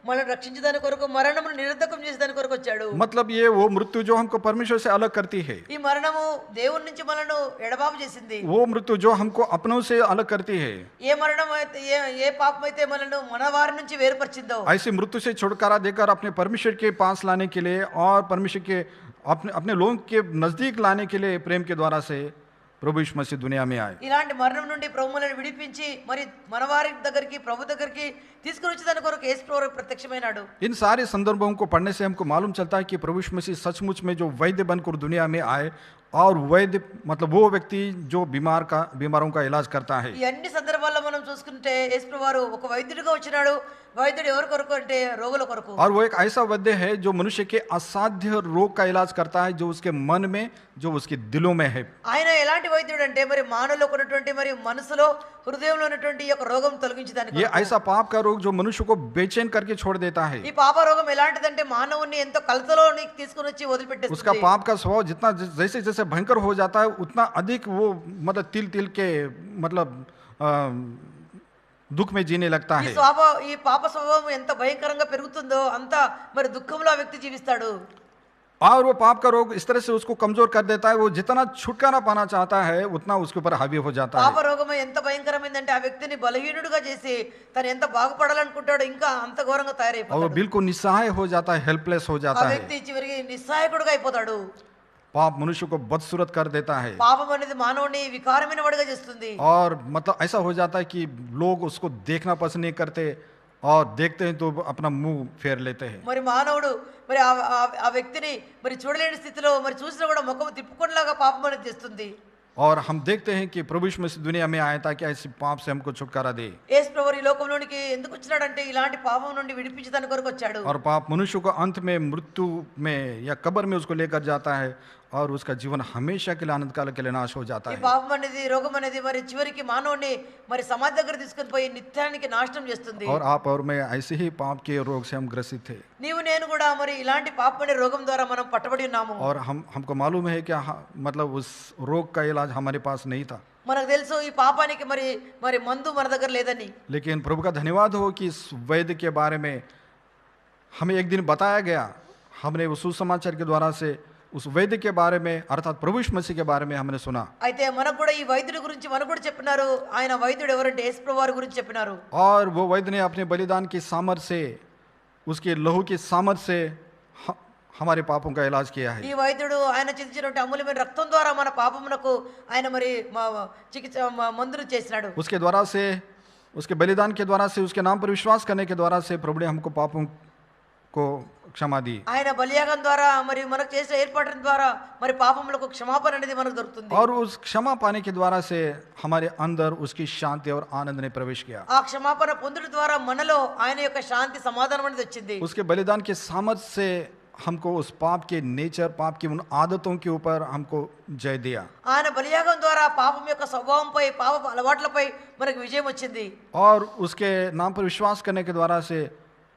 మనల్ని రక్షించడానికి కొరకు మరణమును నిరర్ధకం చేసేదాని కొరకు వచ్చాడు. मतलब ये वो मृत्यु जो हमको परमेश्वर से अलग करती है, ఈ మరణము దేవుని నుంచి మనల్ని ఎడబాపు చేసింది. वो मृत्यु जो हमको अपनों से अलग करती है, ఏ మరణం అయితే ఏ పాపం అయితే మనల్ని మన వారి నుంచి వేరుపరిచిందో ऐसी मृत्यु से छुटकारा देकर अपने परमेश्वर के पास लाने के लिए और परमेश्वर के अपने अपने लोगों के नजदीक लाने के लिए प्रेम के द्वारा से प्रभु यीशु मसीह दुनिया में आए. ఇలాంటి మరణం నుండి ప్రభు మనల్ని విడిపించి మరి మన వారి దగ్గరికి ప్రభు దగ్గరికి తీసుకుని వచ్చేదాని కొరకు యేసు ప్రభు ప్రత్యక్షమైనాడు. इन सारे संदर्भों को पढ़ने से हमको मालूम चलता है कि प्रभु यीशु मसीह सचमुच में जो वैद्य बनकर दुनिया में आए और वैद्य मतलब वो व्यक्ति जो बीमारों का इलाज करता है. ఈ అన్ని సందర్భాల్లో మనం చూసుకుంటే యేసు ప్రభు వారు ఒక వైద్యుడిగా వచ్చినాడు. వైద్యుడు ఎవరి కొరకు అంటే రోగుల కొరకు. और वो एक ऐसा वैद्य है जो मनुष्य के असाध्य रोग का इलाज करता है, जो उसके मन में, जो उसके दिलों में है. ఆయన ఎలాంటి వైద్యుడు అంటే మరి మానవులో ఉన్నటువంటి మరి మనసులో హృదయంలో ఉన్నటువంటి ఈ యొక్క రోగం తొలగించడానికి. ये ऐसा पाप का रोग जो मनुष्य को बेचैन करके छोड़ देता है. ఈ పాప రోగం ఎలాంటిదంటే మానవుని ఎంతో కలతలోనికి తీసుకొని వచ్చి వదిలిపెట్టేస్తుంది. उसका पाप का स्वभाव जितना जैसे जैसे भयंकर हो जाता है उतना अधिक वो मतलब तिल तिल के मतलब दुख में जीने लगता है. ఈ పాప స్వభావం ఎంత భయంకరంగా పెరుగుతుందో అంత మరి దుఃఖంలో ఆ వ్యక్తి జీవిస్తాడు. और वो पाप का रोग इस तरह से उसको कमजोर कर देता है, वो जितना छुटकारा पाना चाहता है उतना उसके ऊपर हावी हो जाता है. పాప రోగం ఎంత భయంకరమైందంటే ఆ వ్యక్తిని బలహీనుడిగా చేసి తను ఎంత బాగుపడాలనుకుంటాడో ఇంకా అంత ఘోరంగా और वो తయారైపోతాడు. बिल्कुल निस्सहाय हो जाता है, हेल्पलेस हो ఆ जाता है. వ్యక్తి చివరికి నిస్సహాయకుడిగా అయిపోతాడు. पाप मनुष्य को बदसूरत कर देता है పాపం అనేది మానవుని వికారమైన వాడిగా చేస్తుంది. और मतलब ऐसा हो जाता है कि लोग उसको देखना पसंद नहीं करते और देखते हैं तो अपना मुंह फेर लेते हैं. మరి మానవుడు మరి ఆ వ్యక్తిని మరి చూడలేని స్థితిలో మరి చూసినా కూడా ముఖం తిప్పుకునేలాగా పాపం అనేది చేస్తుంది. और हम देखते हैं कि प्रभु यीशु मसीह दुनिया में आया ताकि ऐसे पाप से हमको छुटकारा दे. యేసు ప్రభువు ఈ లోకంలోనికి ఎందుకు వచ్చినాడంటే ఇలాంటి పాపం నుండి విడిపించడానికి కొరకు వచ్చాడు. और पाप मनुष्य को अंत में मृत्यु में या कब्र में उसको लेकर जाता है और उसका जीवन हमेशा के लिए अनंत काल के लिए नाश हो जाता ఈ है. పాపం అనేది రోగం అనేది మరి చివరికి మానవుని మరి సమాధి దగ్గర తీసుకొని పోయి నిత్యానికి నాశనం చేస్తుంది. और आप और मैं ऐसे ही पाप के रोग से हम ग्रसित थे. నీవు నేను కూడా మరి ఇలాంటి పాపం అనే రోగం ద్వారా మనం పట్టబడి ఉన్నాము. और हमको मालूम है कि मतलब उस रोग का इलाज हमारे पास नहीं था. మనకు తెలుసు ఈ పాపానికి మరి మరి మందు మన దగ్గర లేదని. लेकिन प्रभु का धन्यवाद हो कि इस वैद्य के बारे में हमें एक दिन बताया गया. हमने उस सुसमाचार के द्वारा से उस वैद्य के बारे में अर्थात प्रभु यीशु मसीह के बारे में हमने सुना. అయితే మనకు కూడా ఈ వైద్యుడి గురించి మనకు కూడా చెప్పినారు. ఆయన వైద్యుడు ఎవరంటే యేసు ప్రభువు వారి గురించి చెప్పినారు. और वो वैद्य ने अपने बलिदान की सामर्थ से, उसके लहू की सामर्थ से हमारे पापों का इलाज किया है. ఈ వైద్యుడు ఆయన చిందించినటువంటి అమూల్యమైన రక్తం ద్వారా మన పాపమునకు ఆయన మరి చికిత్స మందును చేసినాడు. उसके द्वारा से, उसके बलिदान के द्वारा से, उसके नाम पर विश्वास करने के द्वारा से प्रभु ने हमको पापों को क्षमा दी. ఆయన బలియాగం ద్వారా మరి మనకు చేసిన ఏర్పాటు ద్వారా మరి పాపములకు క్షమాపణ అనేది మనకు దొరుకుతుంది. और उस क्षमा पाने के द्वारा से हमारे अंदर उसकी शांति और आनंद ने प्रवेश किया. ఆ క్షమాపణ పొందుట ద్వారా మనలో ఆయన యొక్క శాంతి సమాధానం అనేది వచ్చింది. उसके बलिदान के सामर्थ से हमको उस पाप के नेचर, पाप की उन आदतों के ऊपर हमको जय दिया. ఆయన బలియాగం ద్వారా పాపం యొక్క స్వభావంపై పాప అలవాట్లపై మనకు విజయం వచ్చింది. और उसके नाम पर विश्वास करने के द्वारा से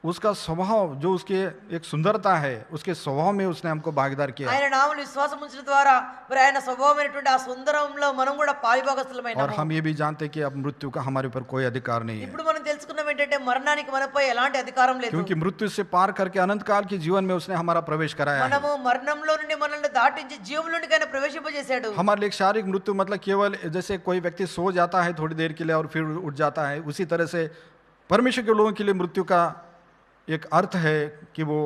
उसका स्वभाव जो उसके एक सुंदरता है, उसके स्वभाव में उसने हमको भागीदार किया. ఆయన నామములో విశ్వాసం ఉంచడం ద్వారా మరి ఆయన స్వభావమైనటువంటి ఆ సుందరంలో మనం కూడా పాలిభాగస్తులమైనాము. और हम ये भी जानते हैं कि अब मृत्यु का हमारे ऊपर कोई अधिकार नहीं है, ఇప్పుడు మనం తెలుసుకున్నాం ఏంటంటే మరణానికి మనపై ఎలాంటి అధికారం లేదు. क्योंकि मृत्यु से पार करके अनंत काल के जीवन में उसने हमारा प्रवेश कराया है. మనము మరణంలో నుండి మనల్ని దాటించి జీవంలోనికి ఆయన ప్రవేశింపజేశాడు. हमारे लिए शारीरिक मृत्यु मतलब केवल जैसे कोई व्यक्ति सो जाता है थोड़ी देर के लिए और फिर उठ जाता है, उसी तरह से परमेश्वर के लोगों के लिए मृत्यु का एक अर्थ है कि वो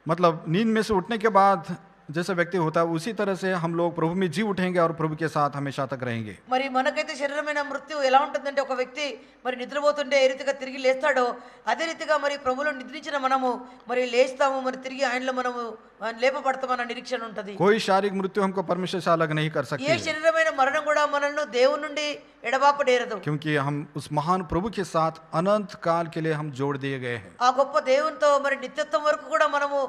मतलब नींद में से उठने के बाद जैसा व्यक्ति होता है उसी तरह से हम लोग प्रभु में जी उठेंगे और प्रभु के साथ हमेशा तक रहेंगे. మరి మనకైతే శరీరమైన మృత్యు ఎలా ఉంటుందంటే ఒక వ్యక్తి మరి నిద్రపోతుంటే ఏ రీతిగా తిరిగి లేస్తాడో అదే రీతిగా మరి ప్రభువులో నిద్రించిన మనము మరి లేస్తాము, మరి తిరిగి ఆయనలో మనము లేపబడతామన్న నిరీక్షణ ఉంటుంది. कोई शारीरिक मृत्यु हमको परमेश्वर से अलग नहीं कर ఏ सकती, శరీరమైన మరణం కూడా మనల్ని దేవుని నుండి ఎడబాపడేరదు. क्योंकि हम उस महान प्रभु के साथ अनंत काल के लिए हम जोड़ दिए गए हैं. ఆ గొప్ప దేవునితో మరి నిత్యత్వం వరకు కూడా మనము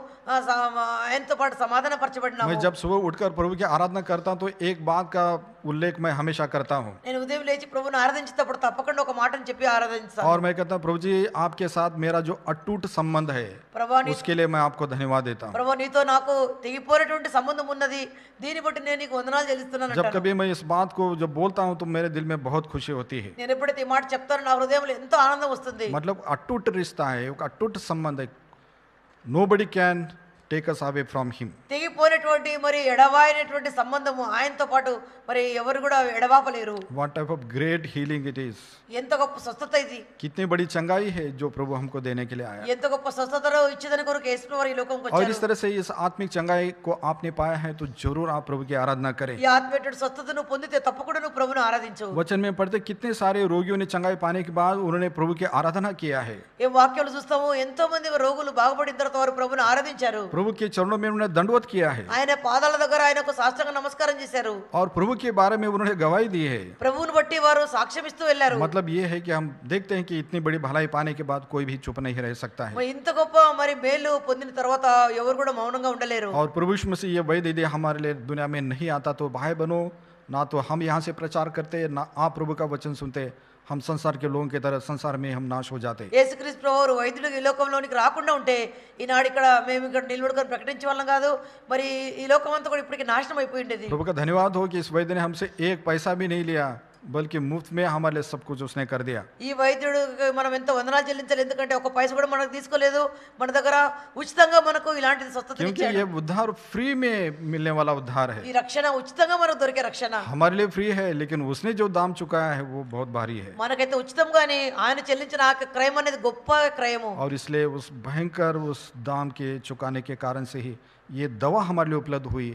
ఆయనతో పాటు సమాధాన పరచబడినాము. मैं जब सुबह उठकर प्रभु की आराधना करता हूं तो एक बात का उल्लेख मैं हमेशा करता हूँ నేను ఉదయం లేచి ప్రభువుని ఆరాధించేటప్పుడు తప్పకుండా ఒక మాటను చెప్పి ఆరాధిస్తాను. और मैं कहता हूँ प्रभु जी आपके साथ मेरा जो अटूट संबंध है ప్రభా నీ उसके लिए मैं आपको धन्यवाद देता हूँ। ప్రభా నీతో నాకు తెగిపోయినటువంటి సంబంధం ఉన్నది, దీన్ని బట్టి నేను నీకు వందనాలు చెల్లిస్తున్నాను जब అంటాను. कभी मैं इस बात को जब बोलता हूँ तो मेरे दिल में बहुत खुशी होती है। నేను ఎప్పుడైతే ఈ మాట చెప్తానో నా హృదయంలో ఎంతో ఆనందం వస్తుంది. मतलब अटूट रिश्ता है, एक अटूट संबंध है। Nobody can take us away from him. తెగిపోయినటువంటి మరి ఎడవాయినటువంటి సంబంధము ఆయనతో పాటు మరి ఎవరు కూడా ఎడవాపలేరు. What type of great healing it is। ఎంత గొప్ప స్వస్థత ఇది, कितनी बड़ी चंगाई है जो प्रभु हमको देने के लिए आया। ఎంత గొప్ప స్వస్థతను ఇచ్చేదని కొరకు యేసు వారు ఈ లోకంకి और వచ్చారు. इस तरह से इस आत्मिक चंगाई को आपने पाया है तो जरूर आप प्रभु की आराधना करें। ఈ ఆత్మీయటువంటి స్వస్థతను పొందితే తప్పకుండా నువ్వు ప్రభువును ఆరాధించు. वचन में पढ़ते कितने सारे रोगियों ने चंगाई पाने के बाद उन्होंने प्रभु की आराधना किया है। ఏ వాక్యాలు చూస్తాము, ఎంతో మంది రోగులు బాగుపడిన తర్వాత వారు ప్రభువును ఆరాధించారు. प्रभु के चरणों में उन्होंने दंडवत किया है ఆయన పాదాల దగ్గర ఆయనకు సాష్టాంగ నమస్కారం చేశారు. और प्रभु के बारे में उन्होंने गवाही दी है। ప్రభువును బట్టి వారు సాక్ష్యం ఇస్తూ వెళ్ళారు. मतलब ये है कि हम देखते हैं कि इतनी बड़ी भलाई पाने के बाद कोई भी चुप नहीं रह सकता है। మరి ఇంత గొప్ప మరి మేలు పొందిన తర్వాత ఎవరు కూడా మౌనంగా ఉండలేరు. और प्रभु यीशु मसीह ये वही दे हमारे लिए दुनिया में नहीं आता तो भाई बनो, ना तो हम यहाँ से प्रचार करते ना आप प्रभु का वचन सुनते, हम संसार के लोगों की तरह संसार में हम नाश हो जाते। యేసుక్రీస్తు ప్రభువు వైద్యుడు ఈ లోకంలోనికి రాకుండా ఉంటే ఈనాడు ఇక్కడ మేము ఇక్కడ నిలబడుకొని ప్రకటించే వాళ్ళం కాదు, మరి ఈ లోకం అంతా కూడా ఇప్పటికి నాశనం అయిపోయి ఉండేది. प्रभु का धन्यवाद हो कि इस वैद्य ने हमसे एक पैसा भी नहीं लिया बल्कि मुफ्त में हमारे लिए सब कुछ उसने कर दिया। ఈ వైద్యుడు మనం ఎంతో వందనాలు చెల్లించాలి, ఎందుకంటే ఒక పైసా కూడా మనకు తీసుకోలేదు, మన దగ్గర ఉచితంగా మనకు ఇలాంటి స్వస్థత क्योंकि ఇచ్చాడు. ये उद्धार फ्री में मिलने वाला उद्धार है। ఈ రక్షణ ఉచితంగా మనకు దొరికే రక్షణ. हमारे लिए फ्री है लेकिन उसने जो दाम चुकाया है वो बहुत भारी है। మనకైతే ఉచితంగానే ఆయన చెల్లించిన ఆ క్రయం అనేది గొప్ప క్రయము. और इसलिए उस भयंकर उस दाम के चुकाने के कारण से ही ये दवा हमारे लिए उपलब्ध हुई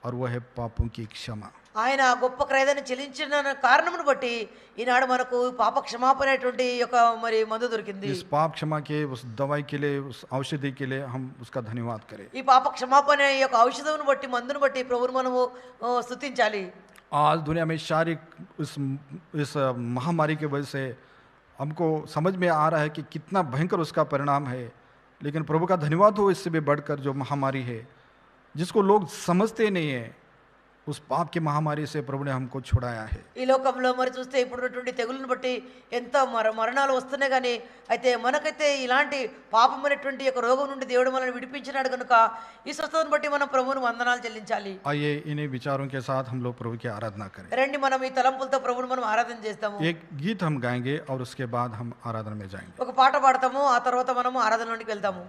और वह है पापों की क्षमा। ఆయన గొప్ప క్రయాన్ని చెల్లించిన కారణమును బట్టి ఈనాడు మనకు పాప క్షమాపణ అనేటువంటి ఒక మరి మందు దొరికింది. इस पाप क्षमा के उस दवाई के लिए उस औषधि के लिए हम उसका धन्यवाद करें। ఈ పాప క్షమాపణ ఈ యొక్క ఔషధమును బట్టి మందును బట్టి ప్రభువును మనము స్తుతించాలి. आज दुनिया में शारीरिक इस महामारी की वजह से हमको समझ में आ रहा है कि कितना भयंकर उसका परिणाम है, लेकिन प्रभु का धन्यवाद हो इससे भी बढ़कर जो महामारी है जिसको लोग समझते नहीं है, उस पाप की महामारी से प्रभु ने हमको छुड़ाया है। ఈ లోకంలో మరి చూస్తే ఇప్పుడున్నటువంటి తెగుళ్ళను బట్టి ఎంతో మరణాలు వస్తున్నాయి, కానీ అయితే మనకైతే ఇలాంటి పాపం అనేటువంటి యొక్క రోగం నుండి దేవుడు మనల్ని విడిపించినాడు కనుక ఈ స్వస్థతను బట్టి మనం ప్రభువును వందనాలు చెల్లించాలి. आइए इन्हीं विचारों के साथ हम लोग प्रभु की आराधना करें। రండి మనం ఈ తలంపులతో ప్రభువును మనం ఆరాధన చేస్తాము. एक गीत हम गाएंगे और उसके बाद हम आराधना में जाएंगे। ఒక పాట పాడతాము, ఆ తర్వాత మనము ఆరాధనలోనికి వెళ్తాము.